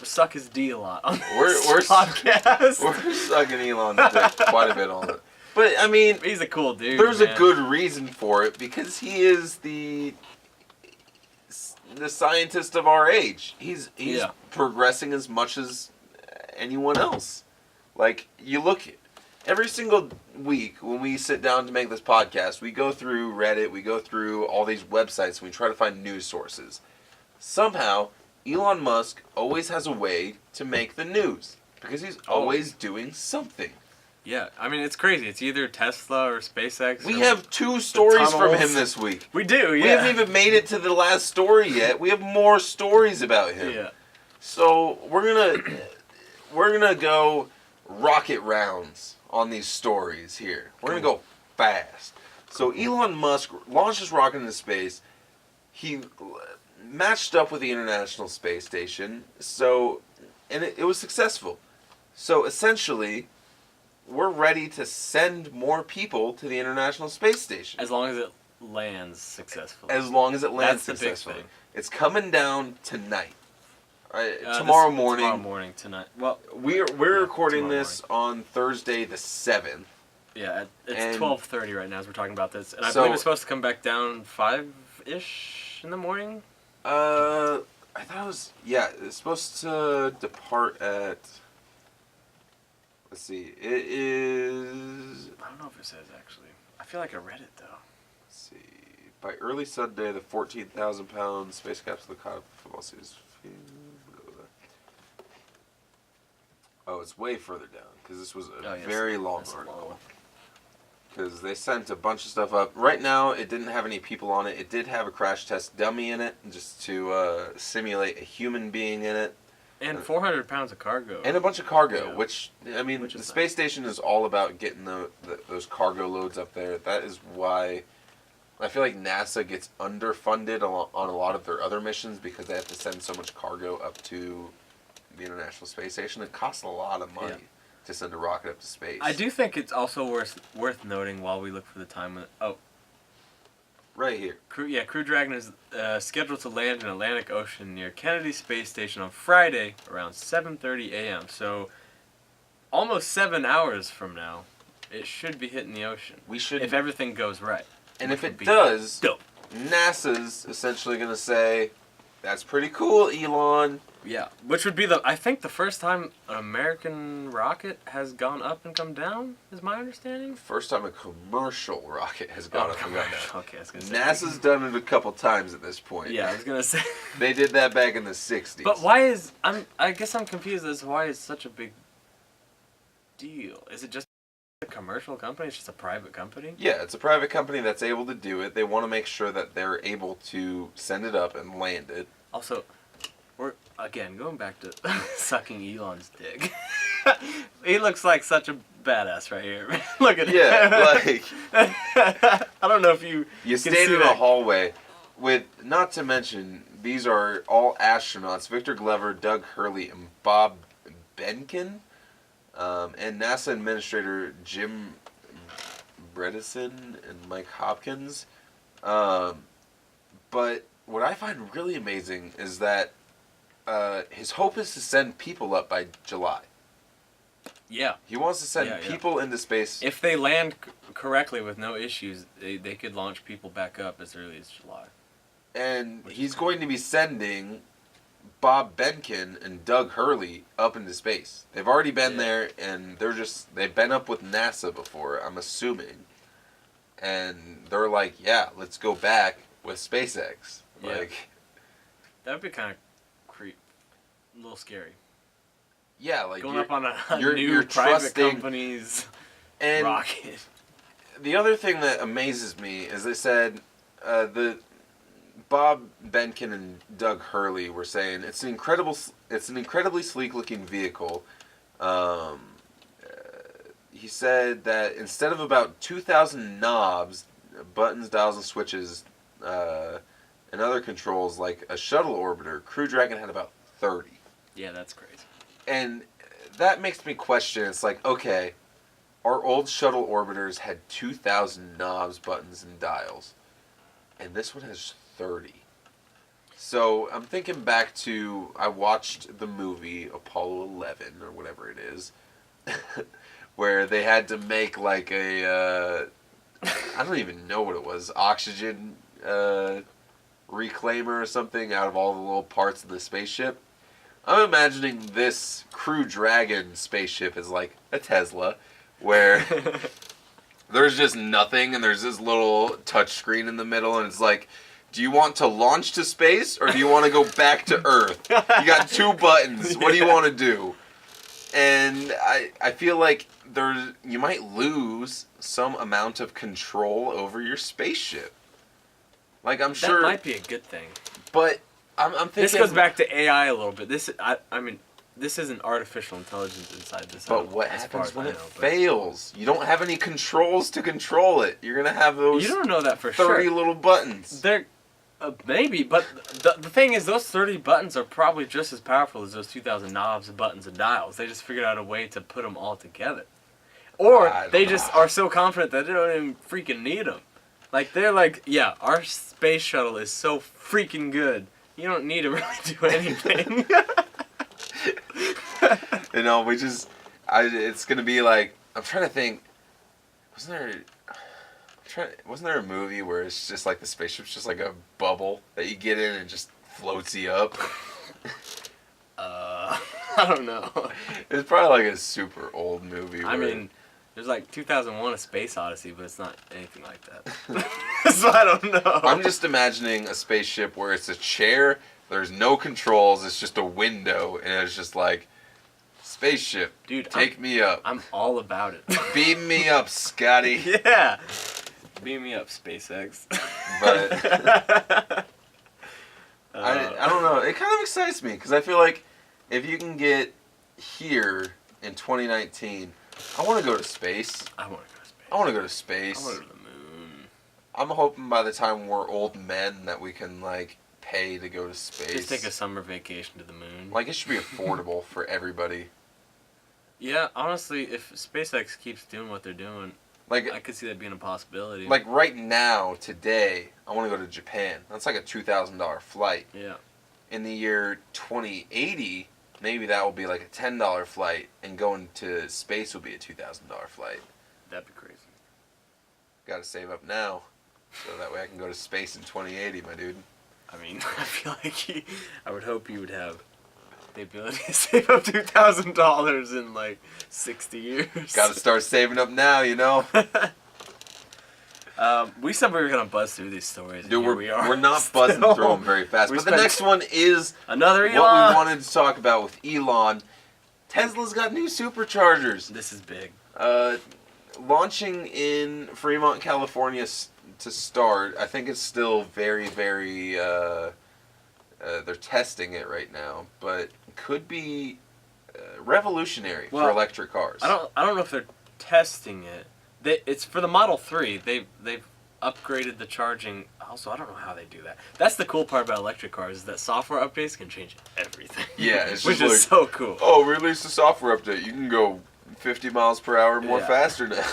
suck his D a lot on this podcast. We're sucking Elon's dick quite a bit on it. But, I mean... He's a cool dude, There's a good reason for it, because he is the scientist of our age. He's progressing as much as anyone else. Like, you look... Every single week when we sit down to make this podcast, we go through Reddit, we go through all these websites, and we try to find news sources. Somehow, Elon Musk always has a way to make the news, because he's always doing something. Yeah, I mean, it's crazy. It's either Tesla or SpaceX. We have 2 stories from him this week. We do, yeah. We haven't even made it to the last story yet. We have more stories about him. Yeah. So, we're gonna go rocket rounds on these stories here. We're going to go fast. So Elon Musk launched his rocket into space. He matched up with the International Space Station. And it was successful. So essentially, we're ready to send more people to the International Space Station. As long as it lands successfully. As long as it lands That's the big successfully. thing. It's coming down tonight. Tomorrow morning. Tomorrow morning, tonight. Well, we're recording this on Thursday the 7th. Yeah, it's 12:30 right now as we're talking about this, and I So- believe it's supposed to come back down 5-ish in the morning. I thought it was, it's supposed to depart at, let's see, it is, I don't know if it says actually. I feel like I read it though. let's see, by early Sunday, the 14,000-pound space capsule caught up football series. Oh, it's way further down, because this was a very long article. Because they sent a bunch of stuff up. Right now, it didn't have any people on it. It did have a crash test dummy in it, just to simulate a human being in it. And 400 pounds of cargo. And a bunch of cargo, Yeah. which, I mean, Which the is space station is all about getting those cargo loads up there. That is why I feel like NASA gets underfunded on a lot of their other missions, because they have to send so much cargo up to the International Space Station. It costs a lot of money to send a rocket up to space. I do think it's also worth noting while we look for the time. Right here. Crew Dragon is scheduled to land in Atlantic Ocean near Kennedy Space Station on Friday around 7:30 a.m. So almost 7 hours from now, it should be hitting the ocean. We should, if everything goes right. and if it does, dope. NASA's essentially going to say, "That's pretty cool, Elon." Yeah, which would be I think the first time an American rocket has gone up and come down, is my understanding. First time a commercial rocket has gone up and gone down. Okay, I was gonna say. NASA's done it a couple times at this point. Yeah, I was gonna say. They did that back in the 60s. But why is I guess I'm confused as to why it's such a big deal. Is it just a commercial company? It's just a private company? Yeah, it's a private company that's able to do it. They want to make sure that they're able to send it up and land it. Also, we're again going back to sucking Elon's dick. He looks like such a badass right here. Look at him. Yeah, like I don't know if you you can stand see in a that. hallway with, not to mention, these are all astronauts: Victor Glover, Doug Hurley, and Bob Benkin, and NASA Administrator Jim Bredesen and Mike Hopkins. But what I find really amazing is that his hope is to send people up by July. Yeah. He wants to send Yeah. people into space. If they land correctly with no issues, they could launch people back up as early as July. And Which is he's cool. going to be sending Bob Benkin and Doug Hurley up into space. They've already been there, and they've been up with NASA before, I'm assuming. And they're like, yeah, let's go back with SpaceX. Yeah. Like, That'd be kind of a little scary. yeah, like Going up on a you're new private trusting- company's and rocket. the other thing that amazes me is they said the Bob Benkin and Doug Hurley were saying it's an incredibly sleek-looking vehicle. He said that instead of about 2,000 knobs, buttons, dials, and switches, and other controls like a shuttle orbiter, Crew Dragon had about 30. Yeah, that's crazy. And that makes me question. It's like, okay, our old shuttle orbiters had 2,000 knobs, buttons, and dials, and this one has 30. So I'm thinking back to, I watched the movie Apollo 11 or whatever it is, where they had to make like a I don't even know what it was, oxygen reclaimer or something out of all the little parts of the spaceship. I'm imagining this Crew Dragon spaceship is like a Tesla, where there's just nothing and there's this little touchscreen in the middle, and it's like, do you want to launch to space or do you want to go back to Earth? You got two buttons. What do you want to do? And I feel like you might lose some amount of control over your spaceship. Like, I'm sure... That might be a good thing. But I'm thinking... This goes back to AI a little bit. I mean, this isn't artificial intelligence inside this. But what as far happens as when I it know, but- fails? You don't have any controls to control it. You're gonna have those You don't know that for 30 sure. little buttons. They're maybe, but the thing is, those 30 buttons are probably just as powerful as those 2,000 knobs and buttons and dials. They just figured out a way to put them all together, or I don't they know. just are so confident that they don't even freaking need them. Like they're like, yeah, our space shuttle is so freaking good. You don't need to really do anything. You know, it's gonna be like, I'm trying to think. Wasn't there a movie where it's just like the spaceship's just like a bubble that you get in and just floats you up? I don't know. It's probably like a super old movie. I where- mean, there's like 2001: A Space Odyssey, but it's not anything like that. So I don't know. I'm just imagining a spaceship where it's a chair, there's no controls, it's just a window, and it's just like, spaceship, Dude, take me up. I'm all about it. Beam me up, Scotty. Yeah. Beam me up, SpaceX. But I don't know. It kind of excites me because I feel like if you can get here in 2019, I want to go to space. I want to go to space. I want to go to space. I want to go to the moon. I'm hoping by the time we're old men that we can like pay to go to space. Just take a summer vacation to the moon. Like it should be affordable for everybody. Yeah, honestly, if SpaceX keeps doing what they're doing, Like I could see that being a possibility. like right now, today, I want to go to Japan. That's like a $2,000 flight. Yeah. In the year 2080, maybe that will be like a $10 flight, and going to space will be a $2,000 flight. That'd be crazy. Got to save up now, so that way I can go to space in 2080, my dude. I mean, I feel like I would hope you would have the ability to save up $2,000 in like 60 years. Got to start saving up now, you know. We said we were gonna buzz through these stories. And Dude, here we are. we're not buzzing Still. through them very fast. We But the spent- next one is Another Elon. what we wanted to talk about with Elon. Tesla's got new superchargers. This is big. Launching in Fremont, California to start. I think it's still very, very. They're testing it right now, but could be revolutionary for Well, electric cars. I don't know if they're testing it. It's for the Model 3. They've upgraded the charging. Also, I don't know how they do that. That's the cool part about electric cars is that software updates can change everything. Yeah, it's which just is so cool. Oh, release a software update. You can go 50 miles per hour more Yeah. faster now.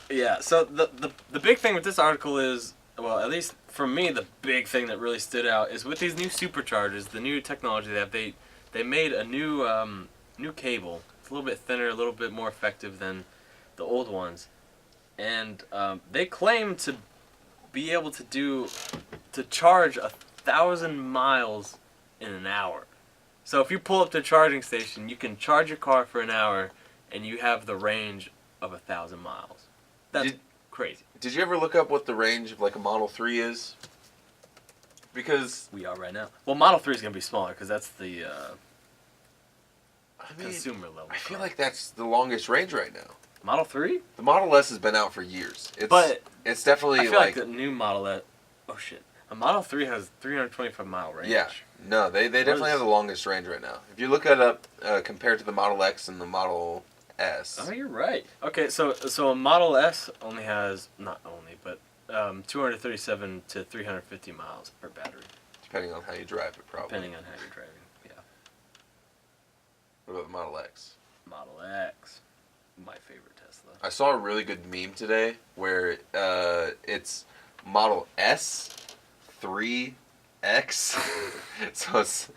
Yeah. So the big thing with this article is, well, at least for me, the big thing that really stood out is with these new superchargers, the new technology they have. They made a new new cable. It's a little bit thinner, a little bit more effective than the old ones, and they claim to be able to charge 1,000 miles in an hour. So if you pull up to a charging station, you can charge your car for an hour, and you have the range of 1,000 miles. That's crazy. Did you ever look up what the range of like a Model 3 is? Because We are right now. Well, Model 3 is going to be smaller because that's the I mean, consumer level. I feel car. like that's the longest range right now. Model 3? The Model S has been out for years. But it's definitely I feel like the new Model S... Oh, shit. A Model 3 has 325-mile range. yeah. No, they definitely have the longest range right now. If you look it up compared to the Model X and the Model S. Oh, you're right. Okay, so a Model S only has, not only, but 237 to 350 miles per battery, Depending on how you drive it, probably. depending on how you're driving. Yeah. What about the Model X? Model X, my favorite Tesla. I saw a really good meme today where it's Model S 3X. So it's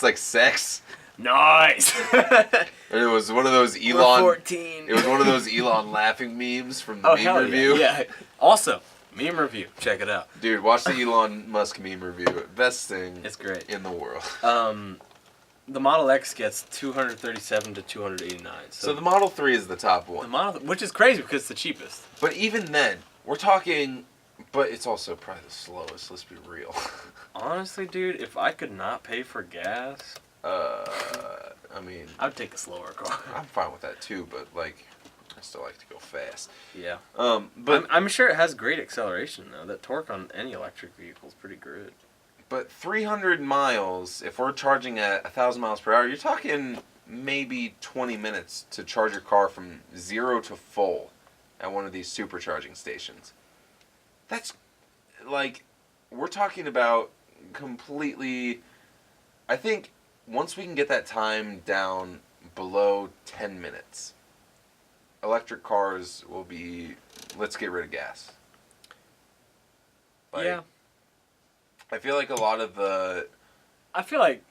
like sex. Nice! And it was one of those We're Elon. 14. It was one of those Elon laughing memes from the Oh, meme hell review. yeah. Yeah. Also, meme review. Check it out. Dude, watch the Elon Musk meme review. Best thing It's great. in the world. The Model X gets 237 to 289. So the Model 3 is the top the one. Model, which is crazy because it's the cheapest. But even then, we're talking. But it's also probably the slowest. Let's be real. Honestly, dude, if I could not pay for gas, I mean, I would take a slower car. I'm fine with that too. But like, I still like to go fast. Yeah. But I'm sure it has great acceleration though. That torque on any electric vehicle is pretty good. But 300 miles, if we're charging at 1,000 miles per hour, you're talking maybe 20 minutes to charge your car from 0 to full at one of these supercharging stations. That's like, we're talking about completely. I think once we can get that time down below 10 minutes, electric cars will be, let's get rid of gas. Like, yeah. I feel like a lot of the. I feel like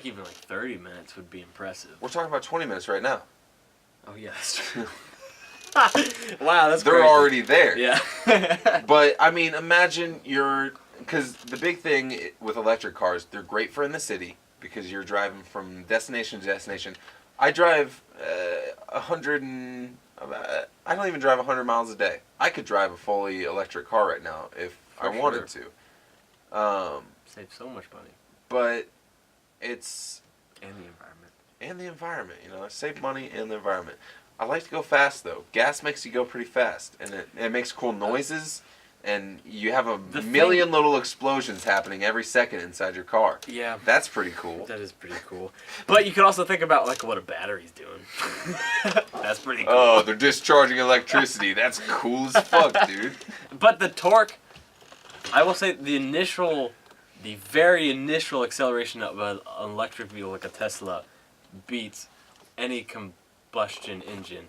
even like 30 minutes would be impressive. We're talking about 20 minutes right now. Oh yeah, that's true. Wow, that's They're crazy. already there. Yeah. But, I mean, imagine because the big thing with electric cars, they're great for in the city because you're driving from destination to destination. I drive 100 and... I don't even drive 100 miles a day. I could drive a fully electric car right now if I wanted to. Save so much money. But it's... And the environment. And the environment, save money and the environment. I like to go fast, though. Gas makes you go pretty fast, and it makes cool noises, and you have a million little explosions happening every second inside your car. Yeah. That's pretty cool. That is pretty cool. But you could also think about, like, what a battery's doing. That's pretty cool. Oh, they're discharging electricity. That's cool as fuck, dude. But the torque, I will say the very initial acceleration of an electric vehicle like a Tesla beats any combustion engine.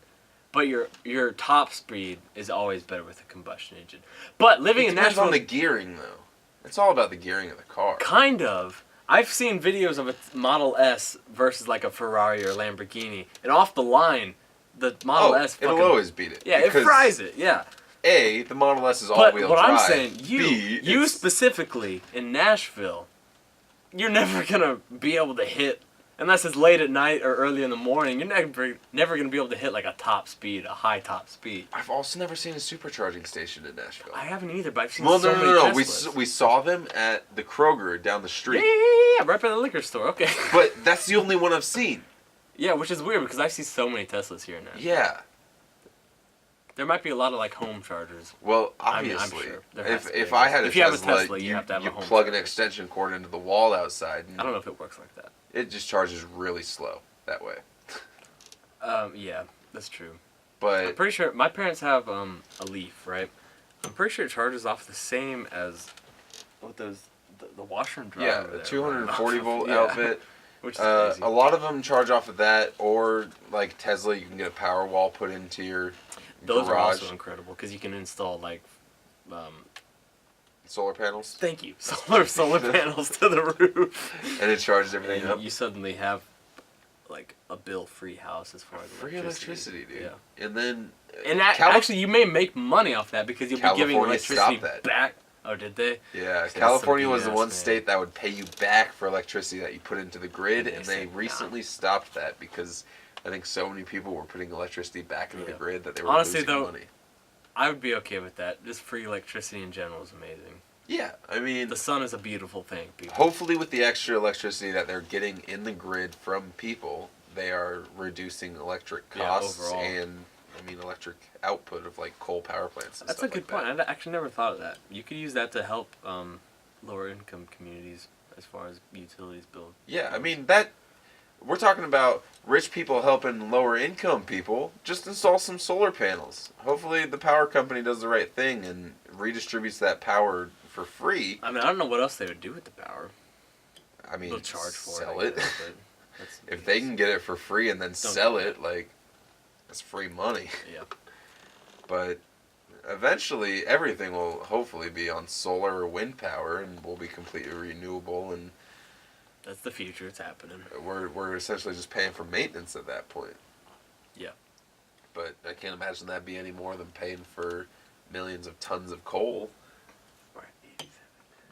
But your top speed is always better with a combustion engine. But living It in depends Nashville... on the gearing, though. It's all about the gearing of the car. Kind of. I've seen videos of a Model S versus like a Ferrari or Lamborghini. And off the line, the Model S fucking... it'll always beat it. Yeah, it fries it, yeah. A, the Model S is But all-wheel what drive. I'm saying, B, you specifically in Nashville, you're never gonna be able to hit, unless it's late at night or early in the morning. You're never gonna be able to hit like a top speed, a high top speed. I've also never seen a supercharging station in Nashville. I haven't either, but I've seen Well, so many no. Teslas. We saw them at the Kroger down the street. Yeah, right by the liquor store. Okay. But that's the only one I've seen. Yeah, which is weird because I see so many Teslas here now. Yeah. There might be a lot of like home chargers. Well, I mean, I'm obviously, sure there has to be, if I had a if you have a Tesla, Tesla, you have to have a you home plug an charger. extension cord into the wall outside, and I don't know if it works like that. it just charges really slow that way. Yeah, that's true. I'm But pretty sure my parents have a Leaf, right? I'm pretty sure it charges off the same as what those the washer and dryer. yeah, over a there 240 run off volt of. Yeah. outfit. Which is crazy. A lot of them charge off of that, or like Tesla, you can get a power wall put into your Those are garage. also incredible because you can install like, Solar panels, thank you, solar panels to the roof, and it charges everything and up. you suddenly have like a bill-free house as far as Free electricity, dude. Yeah. And then And actually, you may make money off that because you'll be giving California electricity stopped that. back. Oh, did they? Yeah, See, California that's was some the one BS, man. state that would pay you back for electricity that you put into the grid, And and they they said, recently stopped that because I think so many people were putting electricity back into the Yeah. grid that they were Honestly, losing though, money. I would be okay with that. Just free electricity in general is amazing. Yeah, I mean, The sun is a beautiful thing, people. hopefully with the extra electricity that they're getting in the grid from people, they are reducing electric Yeah, costs overall. and, I mean, electric output of like coal power plants and That's a stuff good like point. that. I actually never thought of that. You could use that to help lower income communities as far as utilities bill. Yeah, I mean, that we're talking about rich people helping lower income people. Just install some solar panels. Hopefully the power company does the right thing and redistributes that power for free. I mean, I don't know what else they would do with the power. I mean, They'll charge for sell it. I it. guess, but that's If they can get it for free and then sell it, like, that's free money. Yeah. But eventually everything will hopefully be on solar or wind power and will be completely renewable, and That's the future. It's happening. we're essentially just paying for maintenance at that point. Yeah. But I can't imagine that be any more than paying for millions of tons of coal. Right.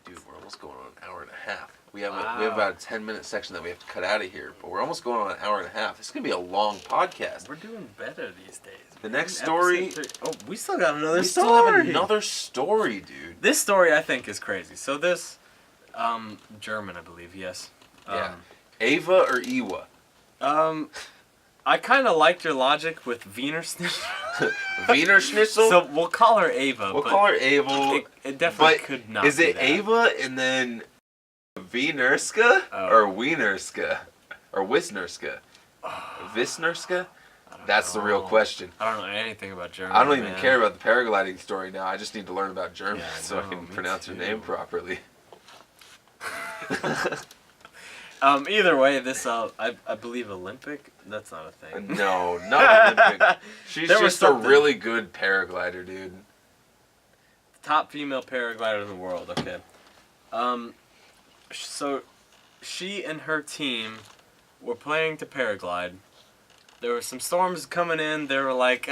Dude, we're almost going on an hour and a half. We have Wow. we have about a 10-minute section that we have to cut out of here, but we're almost going on an hour and a half. This is gonna be a long podcast. We're doing better these days. The man. next story- Episode 3 Oh, we still got another We story. still have another story, dude. This story I think is crazy. So this, German, I believe. Yes. Yeah. Ava or Ewa? I kind of liked your logic with Wiener Schnitzel. Wiener Schnitzel? So we'll call her Ava. we'll but call her Ava. It definitely But could not. is be it that. Ava and then Wienerska Oh. or Wienerska or Wisnerska? Wisniewska? I don't That's the real know. question. I don't know anything about German. I don't even man. care about the paragliding story now. I just need to learn about German Yeah, so I no, can me pronounce your name too. properly. Either way, this I believe Olympic. That's not a thing. No, not Olympic. She's There was just a something. really good paraglider, dude. Top female paraglider in the world. Okay. So she and her team were planning to paraglide. There were some storms coming in. They were like,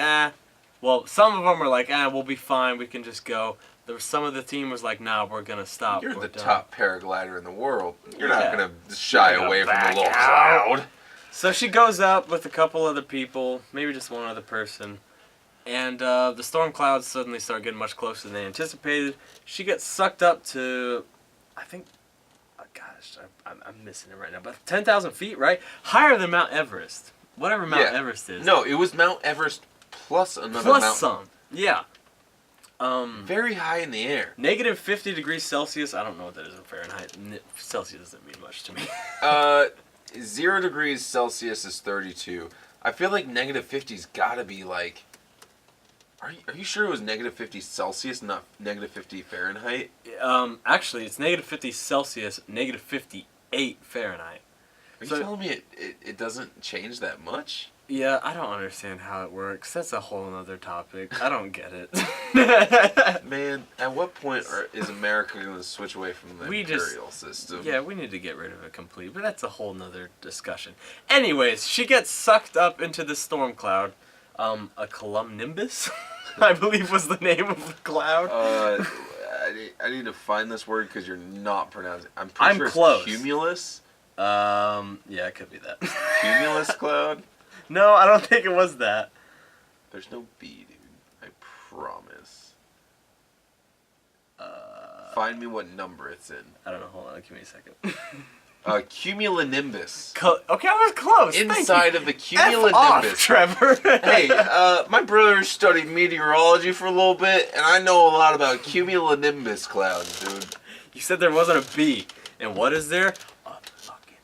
well, some of them were like, we'll be fine. We can just go. There was some of the team was like, nah, we're gonna stop. You're We're the done. top paraglider in the world. You're Yeah. not gonna shy You're away from gonna the little back out. cloud. So she goes up with a couple other people, maybe just one other person, and the storm clouds suddenly start getting much closer than they anticipated. She gets sucked up to, I think, gosh, I'm missing it right now, but 10,000 feet, right? Higher than Mount Everest. Whatever Mount Everest is. No, it was Mount Everest plus another Plus mountain. some. Yeah. Very high in the air. Negative 50 degrees Celsius. I don't know what that is in Fahrenheit. Celsius doesn't mean much to me. 0 degrees Celsius is 32. I feel like negative 50's gotta be like... Are you sure it was negative 50 Celsius, not negative 50 Fahrenheit? Actually, it's negative 50 Celsius, negative 58 Fahrenheit. Are you So- telling me it doesn't change that much? Yeah, I don't understand how it works. That's a whole nother topic. I don't get it. Man, at what point is America going to switch away from the We just- imperial system? Yeah, we need to get rid of it completely, but that's a whole nother discussion. Anyways, she gets sucked up into the storm cloud. A cumulonimbus, I believe was the name of the cloud. I need to find this word because you're not pronouncing it. I'm I'm sure close. It's cumulus. Yeah, it could be that. Cumulus cloud? No, I don't think it was that. There's no B, dude. I promise. Find me what number it's in. I don't know. Hold on, give me a second. Cumulonimbus. Okay, I was close. Thank Inside you. of the F off, cumulonimbus. Trevor. Hey, my brother studied meteorology for a little bit, and I know a lot about cumulonimbus clouds, dude. You said there wasn't a B, and what is there? A fucking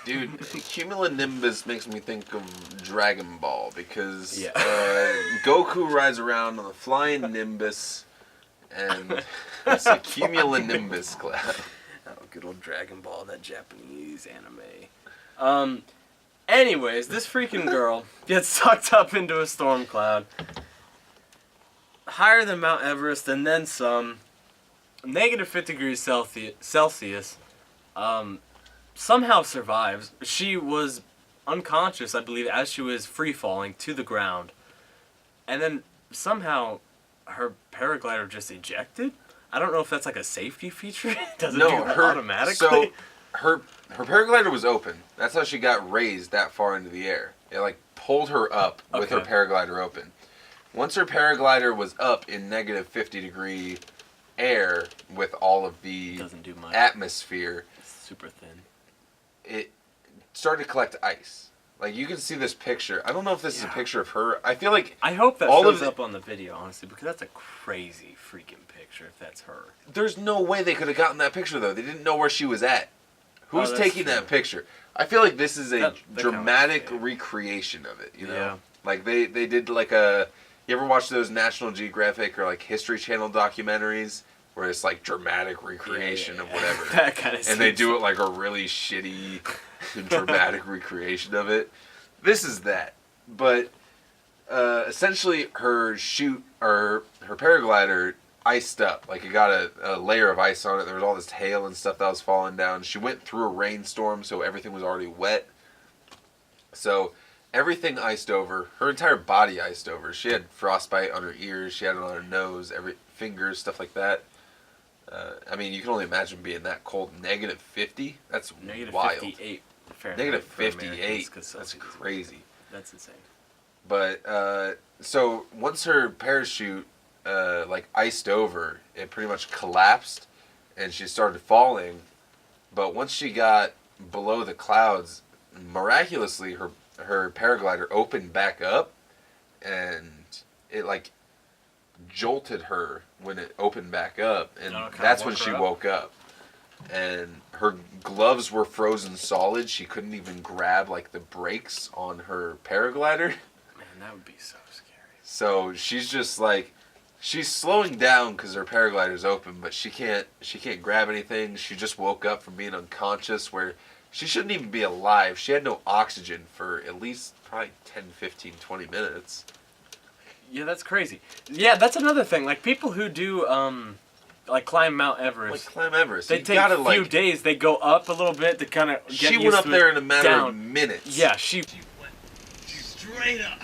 B. Dude, cumulonimbus makes me think of Dragon Ball because Yeah. Goku rides around on the flying nimbus, and it's a cumulonimbus cloud. Oh, good old Dragon Ball, that Japanese anime. Anyways, this freaking girl gets sucked up into a storm cloud. Higher than Mount Everest and then some. Negative 50 degrees Celsius. Somehow survives. She was unconscious, I believe, as she was free falling to the ground. And then somehow her paraglider just ejected. I don't know if that's like a safety feature. Does it do that automatically? So her paraglider was open. That's how she got raised that far into the air. It like pulled her up with her Okay. paraglider open. Once her paraglider was up in negative 50 degree air with all of the Doesn't do much. atmosphere, It's super thin. it started to collect ice. Like you can see this picture. I don't know if this is a Yeah. picture of her. I feel like I hope that all shows of the- up on the video, honestly, because that's a crazy freaking picture if that's her. there's no way they could have gotten that picture though. They didn't know where she was at. Who's that's taking true. that picture? I feel like this is a That kinda dramatic looks fake. recreation of it, you know? Yeah. Like they did like a you ever watch those National Geographic or like History Channel documentaries where it's like dramatic recreation of whatever. That kind of. And they do it like a really shitty dramatic recreation of it. This is that. But essentially her paraglider iced up. Like it got a layer of ice on it. There was all this hail and stuff that was falling down. She went through a rainstorm, so everything was already wet. So everything iced over. Her entire body iced over. She had frostbite on her ears. She had it on her nose, fingers, stuff like that. I mean, you can only imagine being that cold. Negative 50? That's Negative wild. 58 Fahrenheit. Negative for Americans, 58. 'cause That's Celsius is- crazy. That's insane. But so once her parachute like iced over, it pretty much collapsed, and she started falling. But once she got below the clouds, miraculously her paraglider opened back up, and it like jolted her when it opened back up, and Oh, it kinda that's when woke she her up? woke up. and her gloves were frozen solid. She couldn't even grab like the brakes on her paraglider. Man, that would be so scary. So she's just like, she's slowing down because her paraglider's open, but she can't grab anything. She just woke up from being unconscious where she shouldn't even be alive. She had no oxygen for at least probably 10, 15, 20 minutes. Yeah, that's crazy. Yeah, that's another thing. Like people who do like climb Mount Everest. Like climb Everest. They You take gotta, a few like, days. They go up a little bit to kind of get she used went up to there it, in a matter down. of minutes. Yeah, she Straight up.